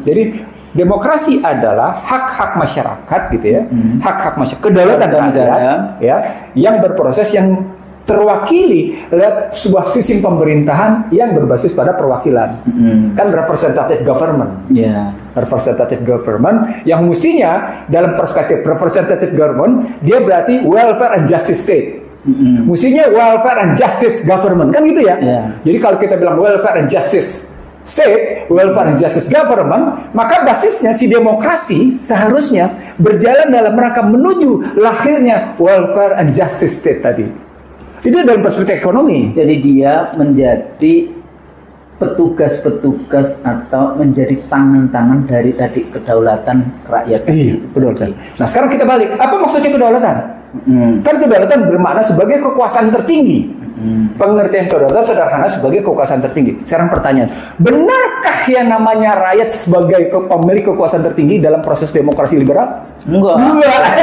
Jadi demokrasi adalah hak-hak masyarakat gitu ya. Hak-hak masyarakat, kedaulatan rakyat ya, yang berproses yang terwakili lewat sebuah sistem pemerintahan yang berbasis pada perwakilan. Kan representative government. Representative government yang mestinya dalam perspektif representative government dia berarti welfare and justice state. Mestinya welfare and justice government kan gitu ya. Jadi kalau kita bilang welfare and justice state, welfare and justice government, maka basisnya si demokrasi seharusnya berjalan dalam rangka menuju lahirnya welfare and justice state tadi. Itu dalam perspektif ekonomi. Jadi dia menjadi petugas-petugas atau menjadi tangan-tangan dari tadi kedaulatan rakyat. Kedaulatan. Nah sekarang kita balik. Apa maksudnya kedaulatan? Kan kedaulatan bermakna sebagai kekuasaan tertinggi. Pengertian kedaulatan sederhana sebagai kekuasaan tertinggi. Sekarang pertanyaan, benarkah yang namanya rakyat sebagai pemilik kekuasaan tertinggi dalam proses demokrasi liberal? Enggak.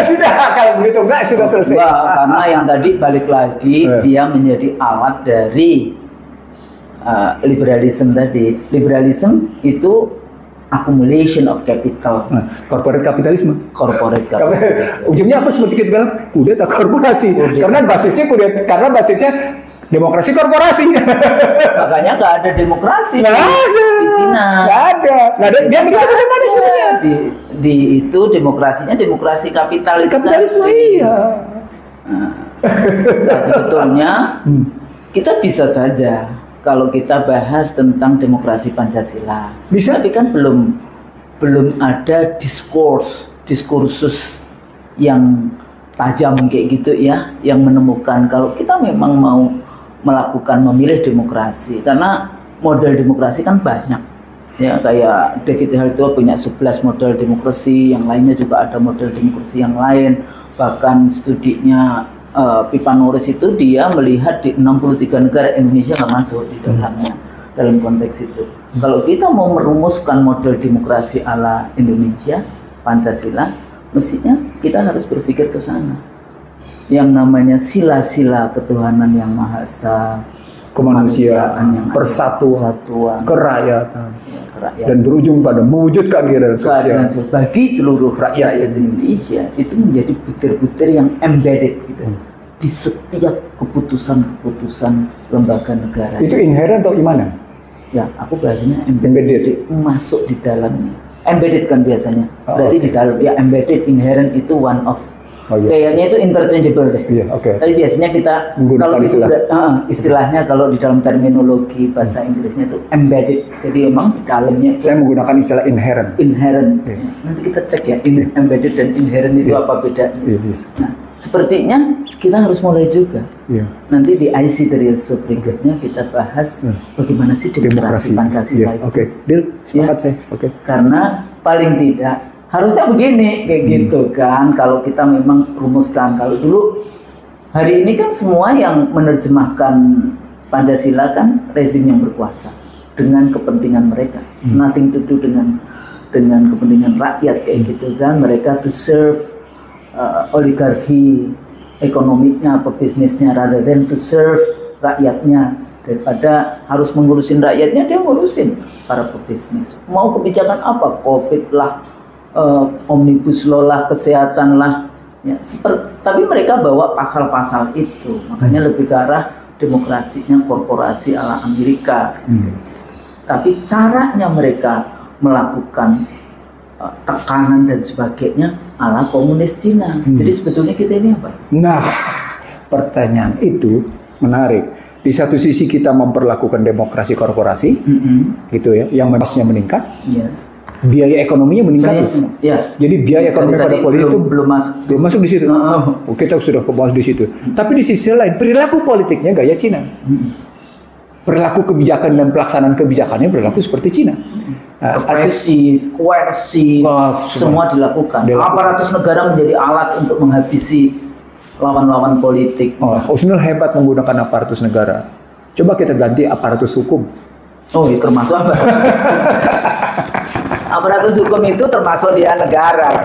Sudah kalau begitu sudah selesai. Karena yang tadi balik lagi dia menjadi alat dari liberalisme tadi. Liberalisme itu accumulation of capital. Corporate kapitalisme. Ujungnya apa seperti kita bilang? Kudeta korporasi. Karena basisnya demokrasi korporasi. Makanya nggak ada demokrasi di Cina. Nggak ada. Dia bagaimana sebenarnya? Di itu demokrasinya demokrasi kapitalis. Kapitalisme iya. Nah, sebetulnya kita bisa saja kalau kita bahas tentang demokrasi Pancasila. Bisa. Tapi kan belum ada diskursus yang tajam kayak gitu ya, yang menemukan kalau kita memang mau memilih demokrasi, karena model demokrasi kan banyak ya, kayak David Halto punya 11 model demokrasi, yang lainnya juga ada model demokrasi yang lain. Bahkan studinya Pipa Nuris itu dia melihat di 63 negara Indonesia nggak masuk di dalamnya. dalam konteks itu. Kalau kita mau merumuskan model demokrasi ala Indonesia, Pancasila, mestinya kita harus berpikir ke sana. Yang namanya sila-sila ketuhanan yang Maha Esa, kemanusiaan, yang persatuan, kerakyatan, dan berujung pada mewujudkan keadilan sosial bagi seluruh rakyat Indonesia. Itu menjadi butir-butir yang embedded gitu, di setiap keputusan-keputusan lembaga negara. Itu inherent atau imanan? Ya, aku bahasanya embedded. Masuk di dalamnya. Embedded kan biasanya. Berarti di dalam. Ya, embedded, inherent itu one of. Kayaknya itu interchangeable deh. Tapi biasanya kita kalau istilahnya kalau di dalam terminologi bahasa Inggrisnya itu embedded. Jadi memang di dalamnya. Saya menggunakan istilah inherent. Nanti kita cek ya, embedded dan inherent itu apa bedanya. Nah, sepertinya kita harus mulai juga. Nanti di IC Trialso berikutnya kita bahas bagaimana sih demokrasi Pancasila itu. Deal, sepakat saya. Karena paling tidak harusnya begini kayak gitu kan, kalau kita memang rumuskan. Kalau dulu hari ini kan semua yang menerjemahkan Pancasila kan rezim yang berkuasa dengan kepentingan mereka, nothing to do dengan kepentingan rakyat kayak gitu kan. Mereka to serve oligarki ekonominya apa bisnisnya, rather than to serve rakyatnya. Daripada harus mengurusin rakyatnya, dia ngurusin para pebisnis. Mau kebijakan apa, COVID lah, omnibus law lah, kesehatan lah, ya, tapi mereka bawa pasal-pasal itu. Makanya lebih ke arah demokrasinya korporasi ala Amerika. Tapi caranya mereka melakukan tekanan dan sebagainya ala komunis Cina. Jadi sebetulnya kita ini apa? Nah, pertanyaan itu menarik. Di satu sisi kita memperlakukan demokrasi korporasi, gitu ya, yang memangnya meningkat. Biaya ekonominya meningkat. Jadi biaya ekonomi pada politik itu belum masuk di situ. Kita sudah bahas di situ. Tapi di sisi lain perilaku politiknya gaya Cina. Perilaku kebijakan dan pelaksanaan kebijakannya berlaku seperti Cina. Represif, koersif, semua dilakukan. Aparatus negara menjadi alat untuk menghabisi lawan-lawan politik. Husnul hebat menggunakan aparatus negara. Coba kita ganti aparatus hukum. Itu termasuk apa? Aparatus hukum itu termasuk dia negara.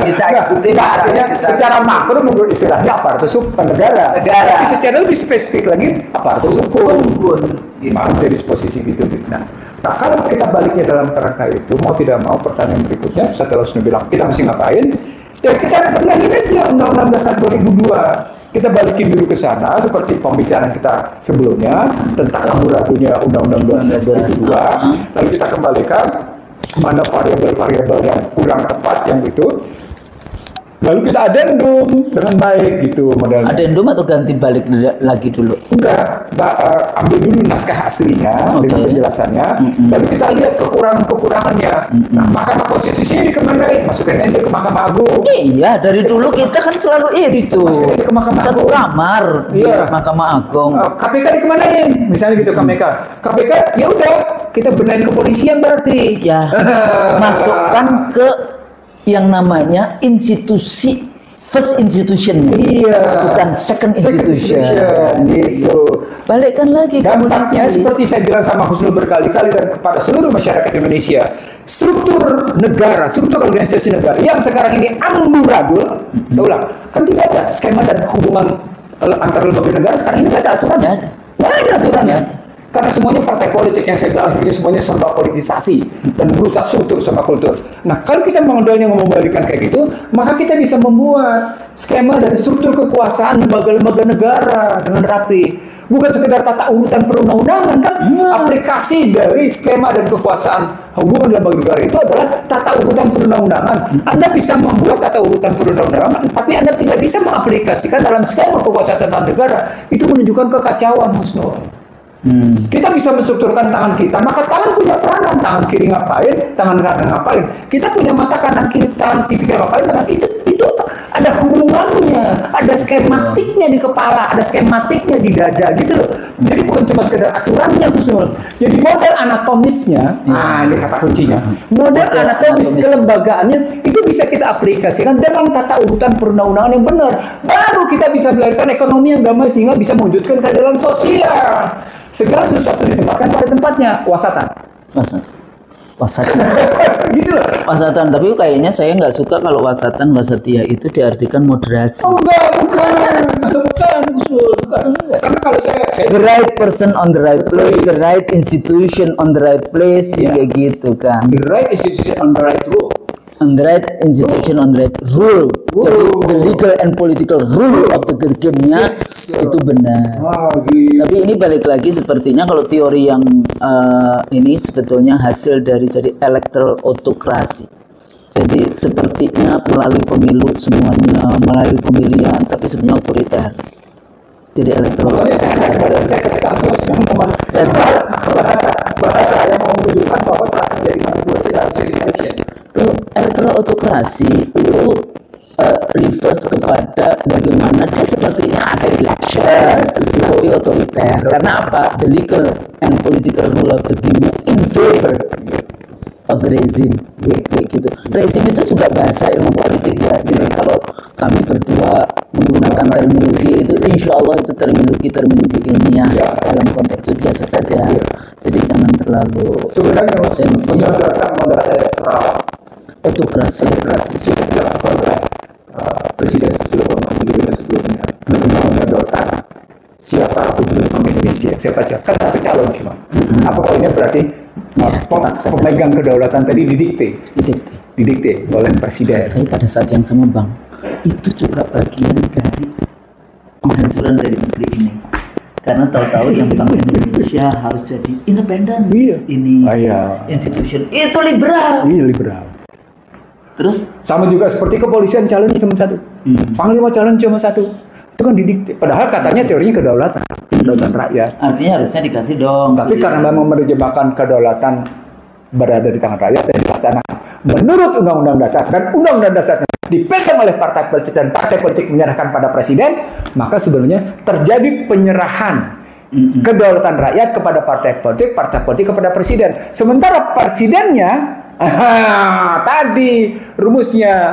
Bisa eksekutif. Artinya secara makro menurut istilahnya aparatus hukum negara. Tapi secara lebih spesifik lagi aparatus hukum. Jadi posisi gitu. Nah, kalau kita baliknya dalam kerangka itu, mau tidak mau pertanyaan berikutnya, setelah sudah bilang kita mesti ngapain? Ya kita benahin aja Undang-Undang Dasar 2002. Kita balikin dulu ke sana seperti pembicaraan kita sebelumnya tentang ragu-ragunya Undang-Undang Dasar 2002. Lalu kita kembalikan mana variabel-variabel yang kurang tepat yang itu, lalu kita adendum dengan baik gitu modelnya. Adendum atau ganti balik lagi dulu? Enggak, ambil dulu naskah aslinya dengan penjelasannya, lalu kita lihat kekurangannya. Nah, Mahkamah Konstitusi ini dikemanain? Masukin aja ke Mahkamah Agung. Iya, dari dulu kita kan selalu itu. Masukin aja ke Mahkamah Satu Agung. kamar di Mahkamah Agung. KPK dikemanain? Misalnya gitu KPK ya udah kita benahin kepolisian berarti. Ya, masukkan ke yang namanya institusi first institution, bukan second institution. Gitu. Balikkan lagi. Dampaknya seperti saya bilang sama Husnul berkali-kali dan kepada seluruh masyarakat Indonesia, struktur negara, struktur organisasi negara yang sekarang ini amburadul. Saya ulang, kan tidak ada skema dan hubungan antar lembaga negara sekarang ini nggak ada aturannya. Nggak ada aturannya. Karena semuanya partai politik yang saya bilang akhirnya semuanya serba politisasi dan berusaha struktur sama kultur. Nah, kalau kita modelnya membalikan kayak gitu, maka kita bisa membuat skema dan struktur kekuasaan lembaga-lembaga negara dengan rapi. Bukan sekedar tata urutan perundang-undangan kan? Aplikasi dari skema dan kekuasaan hubungan lembaga negara itu adalah tata urutan perundang-undangan. Anda bisa membuat tata urutan perundang-undangan, tapi Anda tidak bisa mengaplikasikan dalam skema kekuasaan tata negara. Itu menunjukkan kekacauan, Husnul. Kita bisa menstrukturkan tangan kita, maka tangan punya peranan. Tangan kiri ngapain, tangan kanan ngapain. Kita punya mata kanan kiri, tangan ketiga ngapain, tangan itu ada hubungannya, ada skematiknya di kepala, ada skematiknya di dada gitu loh. Jadi bukan cuma sekedar aturannya, Husnul. Jadi model anatomisnya, ini kata kuncinya. Model anatomis kelembagaannya itu bisa kita aplikasikan dengan tata urutan perundang-undangan yang benar. Baru kita bisa melahirkan ekonomi yang damai sehingga bisa mewujudkan keadilan sosial. Segala sesuatu ditempatkan pada tempatnya. Wasatan. Wasatan. Gitu loh. Wasatan, tapi kayaknya saya nggak suka kalau wasatan, wasatiyah itu diartikan moderasi. Oh, bukan, usul, bukan. Karena kalau saya The right person on the right place, the right institution on the right place, kayak gitu kan. the right institution on the right rule. On the right institution on the right rule. Jadi the legal and political rule of the game-nya itu benar. Gitu. Tapi ini balik lagi sepertinya kalau teori yang ini sebetulnya hasil dari jadi electoral autokrasi. Jadi sepertinya melalui pemilu semuanya, melalui pemilihan, tapi sebenarnya otoriter. Jadi electoral bahasa yang menunjukkan bahwa telah terjadi manipulasi dalam sistem electoral autokrasi itu reverse kepada bagaimana dia sepertinya ada election tapi otoriter. Karena apa? The legal and political rule of the game in favor of the regime. Gitu. Regime itu juga bahasa ilmu politik ya. Jadi kalau kami berdua menggunakan terminologi itu, insya Allah itu terminologi ilmiah dalam konteks itu biasa saja. Jadi jangan terlalu sensitif. Autokrasi presiden sebelumnya menyodorkan siapa pemimpin Indonesia, siapa kan satu calon cuma. Apa poinnya berarti pemegang kedaulatan tadi didikte oleh presiden. Tapi pada saat yang sama Bang, itu juga bagian dari penghancuran dari negeri ini. Karena tahu-tahu yang Bank Indonesia harus jadi independen, ini institution itu liberal. Iya liberal. Terus sama juga seperti kepolisian calonnya cuma satu, panglima calon cuma satu, itu kan didikte. Padahal katanya teorinya kedaulatan rakyat. Artinya harusnya dikasih dong. Tapi karena memang menerjemahkan kedaulatan berada di tangan rakyat dan dilaksanakan menurut Undang-Undang Dasar dan Undang-Undang Dasarnya dipegang oleh partai politik dan partai politik menyerahkan pada presiden, maka sebenarnya terjadi penyerahan kedaulatan rakyat kepada partai politik kepada presiden. Sementara presidennya tadi rumusnya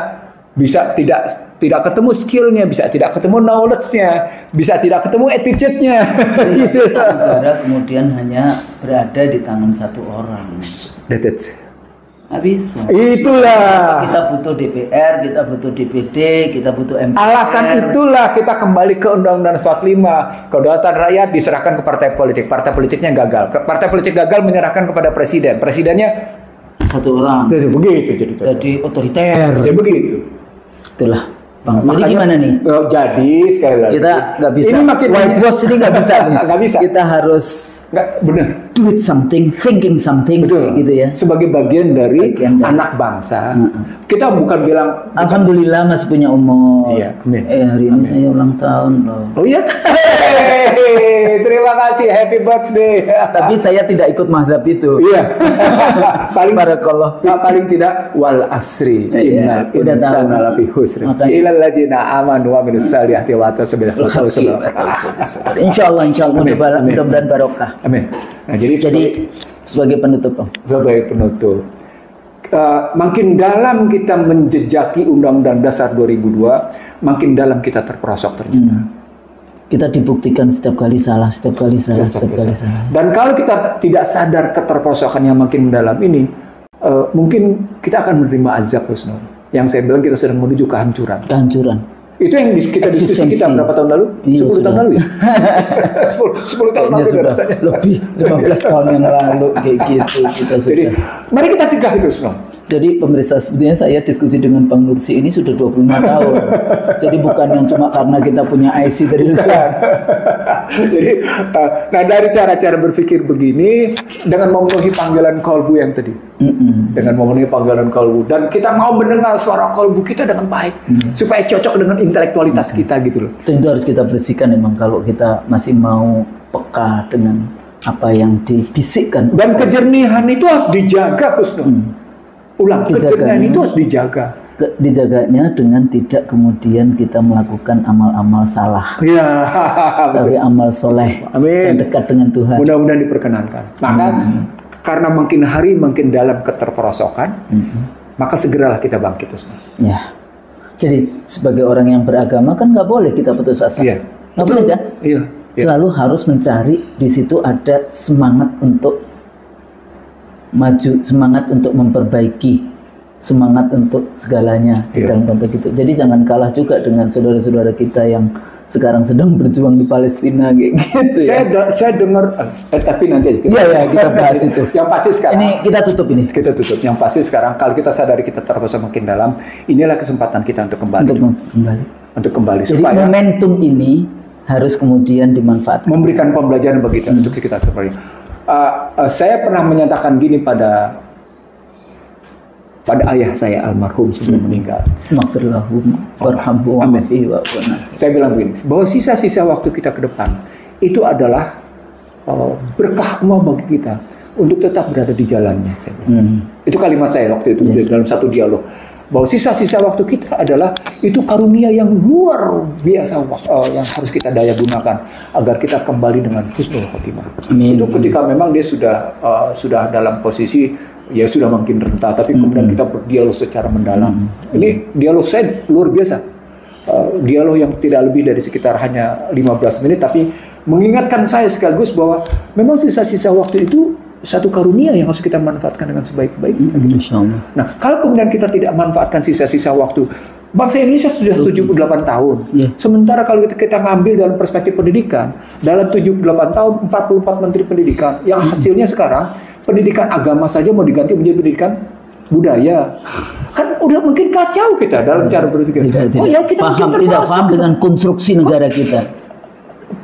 bisa tidak ketemu skillnya, bisa tidak ketemu knowledge-nya, bisa tidak ketemu attitude-nya, gitu. Negara kemudian hanya berada di tangan satu orang. Nggak bisa. Itulah. Kita butuh DPR, kita butuh DPD, kita butuh MPR. Alasan itulah kita kembali ke Undang-Undang 45. Kedaulatan rakyat diserahkan ke partai politik. Partai politiknya gagal. Partai politik gagal menyerahkan kepada presiden. Presidennya satu orang. Begitu jadi otoriter. Jadi begitu. Itulah Bang. Jadi gimana nih? Jadi sekali lagi kita nggak bisa. Ini makin whitewash ini nggak bisa. Nggak bisa. Kita harus benar. Do it something, thinking something. Betul. Gitu ya. Sebagai bagian dari anak bangsa. Kita bukan bilang. Alhamdulillah masih punya umur. Iya. Amin. Hari ini saya ulang tahun loh. Oh iya. Terima kasih, happy birthday. Tapi saya tidak ikut mazhab itu. Iya. paling Barakallah. tidak wal asri innal insana lafi khusr. Illal ladzina amanu wa amilus solihati wa tawasaw bil haqqi. Insyaallah mudah-mudahan barokah. Amin. Nah, jadi sebagai penutup, Bang. Sebagai penutup. Makin dalam kita menjejaki Undang-Undang Dasar 2002, makin dalam kita terperosok ternyata. Kita dibuktikan setiap kali salah. Dan kalau kita tidak sadar keterperosokan yang makin mendalam ini, mungkin kita akan menerima azab, Husnul. Yang saya bilang kita sedang menuju kehancuran. Itu yang kita diskusi kita berapa tahun lalu? 10 tahun lalu ya? 10 tahun lalu rasanya. Lebih 15 tahun yang lalu kayak gitu kita sudah. Jadi mari kita cegah itu, Husnul. Jadi pemirsa, sebetulnya saya diskusi dengan Bang Nursi ini sudah 25 tahun. Jadi bukan yang cuma karena kita punya IC dari luar. Jadi, nah dari cara-cara berpikir begini, dengan memenuhi panggilan kolbu yang tadi. Dengan memenuhi panggilan kolbu. Dan kita mau mendengar suara kolbu kita dengan baik. Supaya cocok dengan intelektualitas kita gitu loh. Dan itu harus kita bersihkan memang kalau kita masih mau peka dengan apa yang dibisikkan. Dan kejernihan itu harus dijaga, Husnul. Kejernihan itu harus dijaga. Dijaganya dengan tidak kemudian kita melakukan amal-amal salah. Iya, tapi amal soleh. Amin. Dan dekat dengan Tuhan. Mudah-mudahan diperkenankan. Maka karena makin hari makin dalam keterperosokan, maka segeralah kita bangkit. Ya. Jadi sebagai orang yang beragama kan nggak boleh kita putus asa. Iya. Nggak boleh kan? Iya. selalu harus mencari di situ ada semangat untuk maju, semangat untuk memperbaiki, semangat untuk segalanya di dalam konteks itu. Jadi jangan kalah juga dengan saudara-saudara kita yang sekarang sedang berjuang di Palestina kayak gitu. Saya dengar, tapi nanti aja. Iya, kita bahas itu. Yang pasti sekarang. Ini kita tutup ini. Kita tutup. Yang pasti sekarang, kalau kita sadari kita terpaksa makin dalam, inilah kesempatan kita untuk kembali. Untuk kembali. Jadi supaya momentum ini harus kemudian dimanfaatkan. Memberikan pembelajaran bagi kita untuk kita kembali. Saya pernah menyatakan gini pada ayah saya almarhum sebelum meninggal. Maghfirlahum warhamhu wa'afihi wa'afuna. Saya bilang begini, bahwa sisa-sisa waktu kita ke depan itu adalah berkah Allah bagi kita untuk tetap berada di jalannya. Saya bilang. Itu kalimat saya waktu itu dalam satu dialog. Bahwa sisa-sisa waktu kita adalah itu karunia yang luar biasa yang harus kita daya gunakan agar kita kembali dengan husnul khotimah. Itu ketika memang dia sudah dalam posisi ya sudah makin renta, tapi kemudian kita berdialog secara mendalam. Ini dialog saya luar biasa. Dialog yang tidak lebih dari sekitar hanya 15 menit, tapi mengingatkan saya sekaligus bahwa memang sisa-sisa waktu itu satu karunia yang harus kita manfaatkan dengan sebaik-baiknya. Nah, kalau kemudian kita tidak manfaatkan sisa-sisa waktu, bangsa Indonesia sudah 78 tahun. Sementara kalau kita ngambil dalam perspektif pendidikan, dalam 78 tahun 44 menteri pendidikan, yang hasilnya sekarang pendidikan agama saja mau diganti menjadi pendidikan budaya. Kan udah mungkin kacau kita dalam cara berpikir. Kita tidak paham dengan konstruksi negara kita.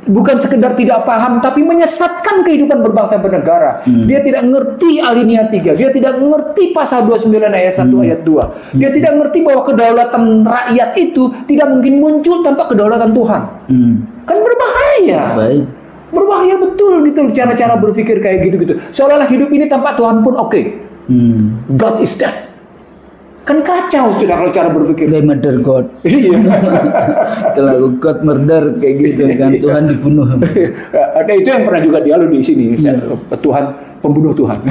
Bukan sekedar tidak paham, tapi menyesatkan kehidupan berbangsa bernegara. Dia tidak ngerti alinea 3. Dia tidak ngerti pasal 29 ayat 1 ayat 2. Dia tidak ngerti bahwa kedaulatan rakyat itu tidak mungkin muncul tanpa kedaulatan Tuhan. Kan berbahaya. Berbahaya betul gitu cara-cara berpikir kayak gitu-gitu. Seolah-olah hidup ini tanpa Tuhan pun oke. God is dead. Kan kacau sudah kalau cara berpikir. They murder God. Iya. Kalau God murder kayak gitu kan, Tuhan dibunuh. Ada itu yang pernah juga dialog di sini. Tuhan pembunuh Tuhan.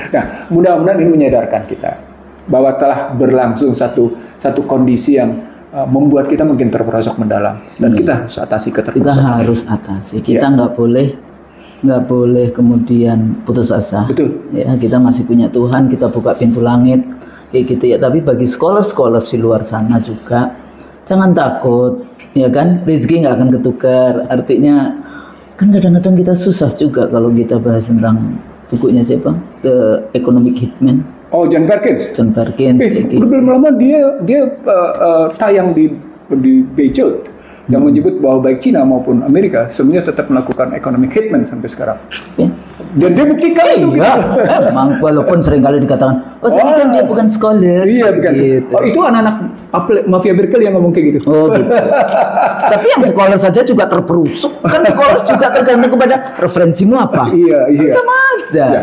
Nah, mudah-mudahan ini menyadarkan kita bahwa telah berlangsung satu kondisi yang membuat kita mungkin terperosok mendalam dan kita harus atasi keterperosokan. Kita harus atasi. Kita nggak boleh kemudian putus asa. Betul. Ya, kita masih punya Tuhan. Kita buka pintu langit. Kayak gitu ya, tapi bagi scholars di luar sana juga jangan takut, ya kan, rezeki nggak akan ketukar. Artinya kan kadang-kadang kita susah juga kalau kita bahas tentang bukunya siapa, The Economic Hitman. Oh, John Perkins. Gitu. Belum lama dia tayang di Beijing yang menyebut bahwa baik Cina maupun Amerika semuanya tetap melakukan economic hitman sampai sekarang. Dan dia buktikan itu. Memang walaupun seringkali dikatakan, kan dia bukan scholar. Iya, bukan. Gitu. Itu anak-anak mafia Berkeley yang ngomong kayak gitu. Oh, gitu. Tapi yang sekolah saja juga terperusuk. Kan sekolah juga tergantung kepada referensimu apa. Iya. Sama aja. Ya,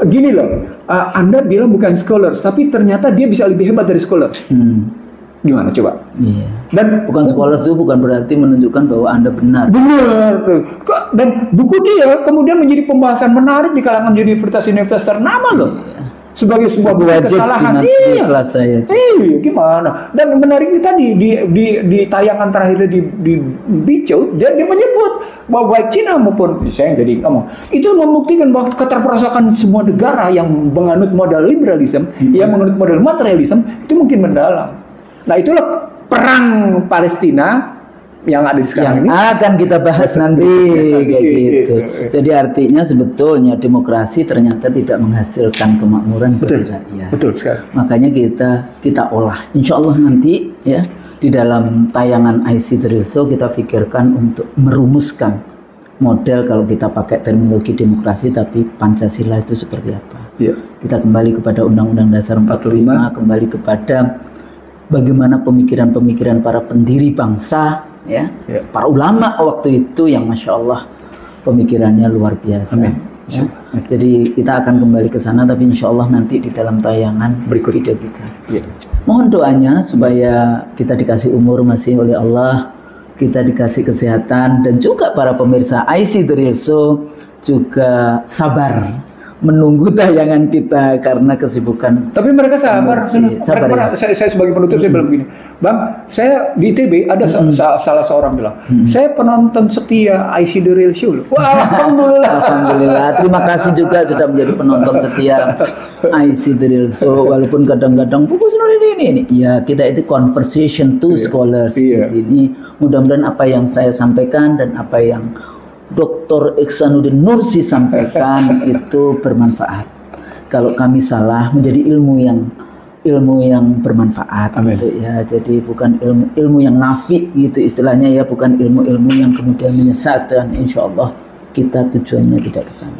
gini loh, Anda bilang bukan scholars, tapi ternyata dia bisa lebih hebat dari scholars. Gimana coba? Iya. Dan bukan scholars itu bukan berarti menunjukkan bahwa Anda benar. Benar. Dan buku dia kemudian menjadi pembahasan menarik di kalangan universitas ternama loh. Sebagai sebuah kesalahan. Iya. Saya. Iya, gimana? Dan menariknya tadi di tayangan terakhir di Bicau dia menyebut bahwa baik Cina maupun saya jadi ngomong itu membuktikan bahwa keterperosokan semua negara yang menganut modal liberalisme, yang menganut modal materialisme itu mungkin mendalam. Nah, itulah perang Palestina yang ada di sekarang ini akan kita bahas nanti kayak gitu. Jadi artinya sebetulnya demokrasi ternyata tidak menghasilkan kemakmuran bagi rakyat. Betul sekali. Makanya kita olah. Insya Allah nanti ya di dalam tayangan IC The Real Show kita pikirkan untuk merumuskan model kalau kita pakai terminologi demokrasi tapi Pancasila itu seperti apa. Ya. Kita kembali kepada Undang-Undang Dasar 45, kembali kepada bagaimana pemikiran-pemikiran para pendiri bangsa, ya, para ulama waktu itu yang masya Allah pemikirannya luar biasa. Amin. Ya. Jadi kita akan kembali ke sana, tapi insya Allah nanti di dalam tayangan berikut video kita. Mohon doanya supaya kita dikasih umur masih oleh Allah, kita dikasih kesehatan, dan juga para pemirsa IC The Real Show juga sabar menunggu tayangan kita karena kesibukan. Tapi mereka sabar. Sabar ya? Saya sebagai penutup saya bilang begini, Bang, saya di ITB ada salah seorang bilang, saya penonton setia IC The Real Show. Wah, alhamdulillah. Alhamdulillah. Terima kasih juga sudah menjadi penonton setia IC The Real Show. Walaupun kadang-kadang pupus ini. Ya, kita itu conversation to scholars di sini. Mudah-mudahan apa yang saya sampaikan dan apa yang Dr. Iksanuddin Nursi sampaikan itu bermanfaat. Kalau kami salah menjadi ilmu yang bermanfaat. Amin. Gitu ya. Jadi bukan ilmu yang nafi gitu istilahnya ya, bukan ilmu-ilmu yang kemudian menyesatkan. Insya Allah kita tujuannya tidak ke sana.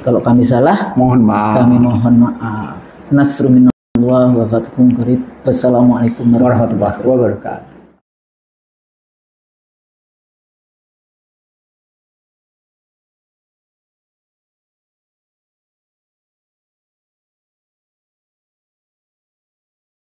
Kalau kami salah, mohon maaf. Kami mohon maaf. Nasrun minallah wa fathun qarib. Wassalamualaikum warahmatullahi wabarakatuh.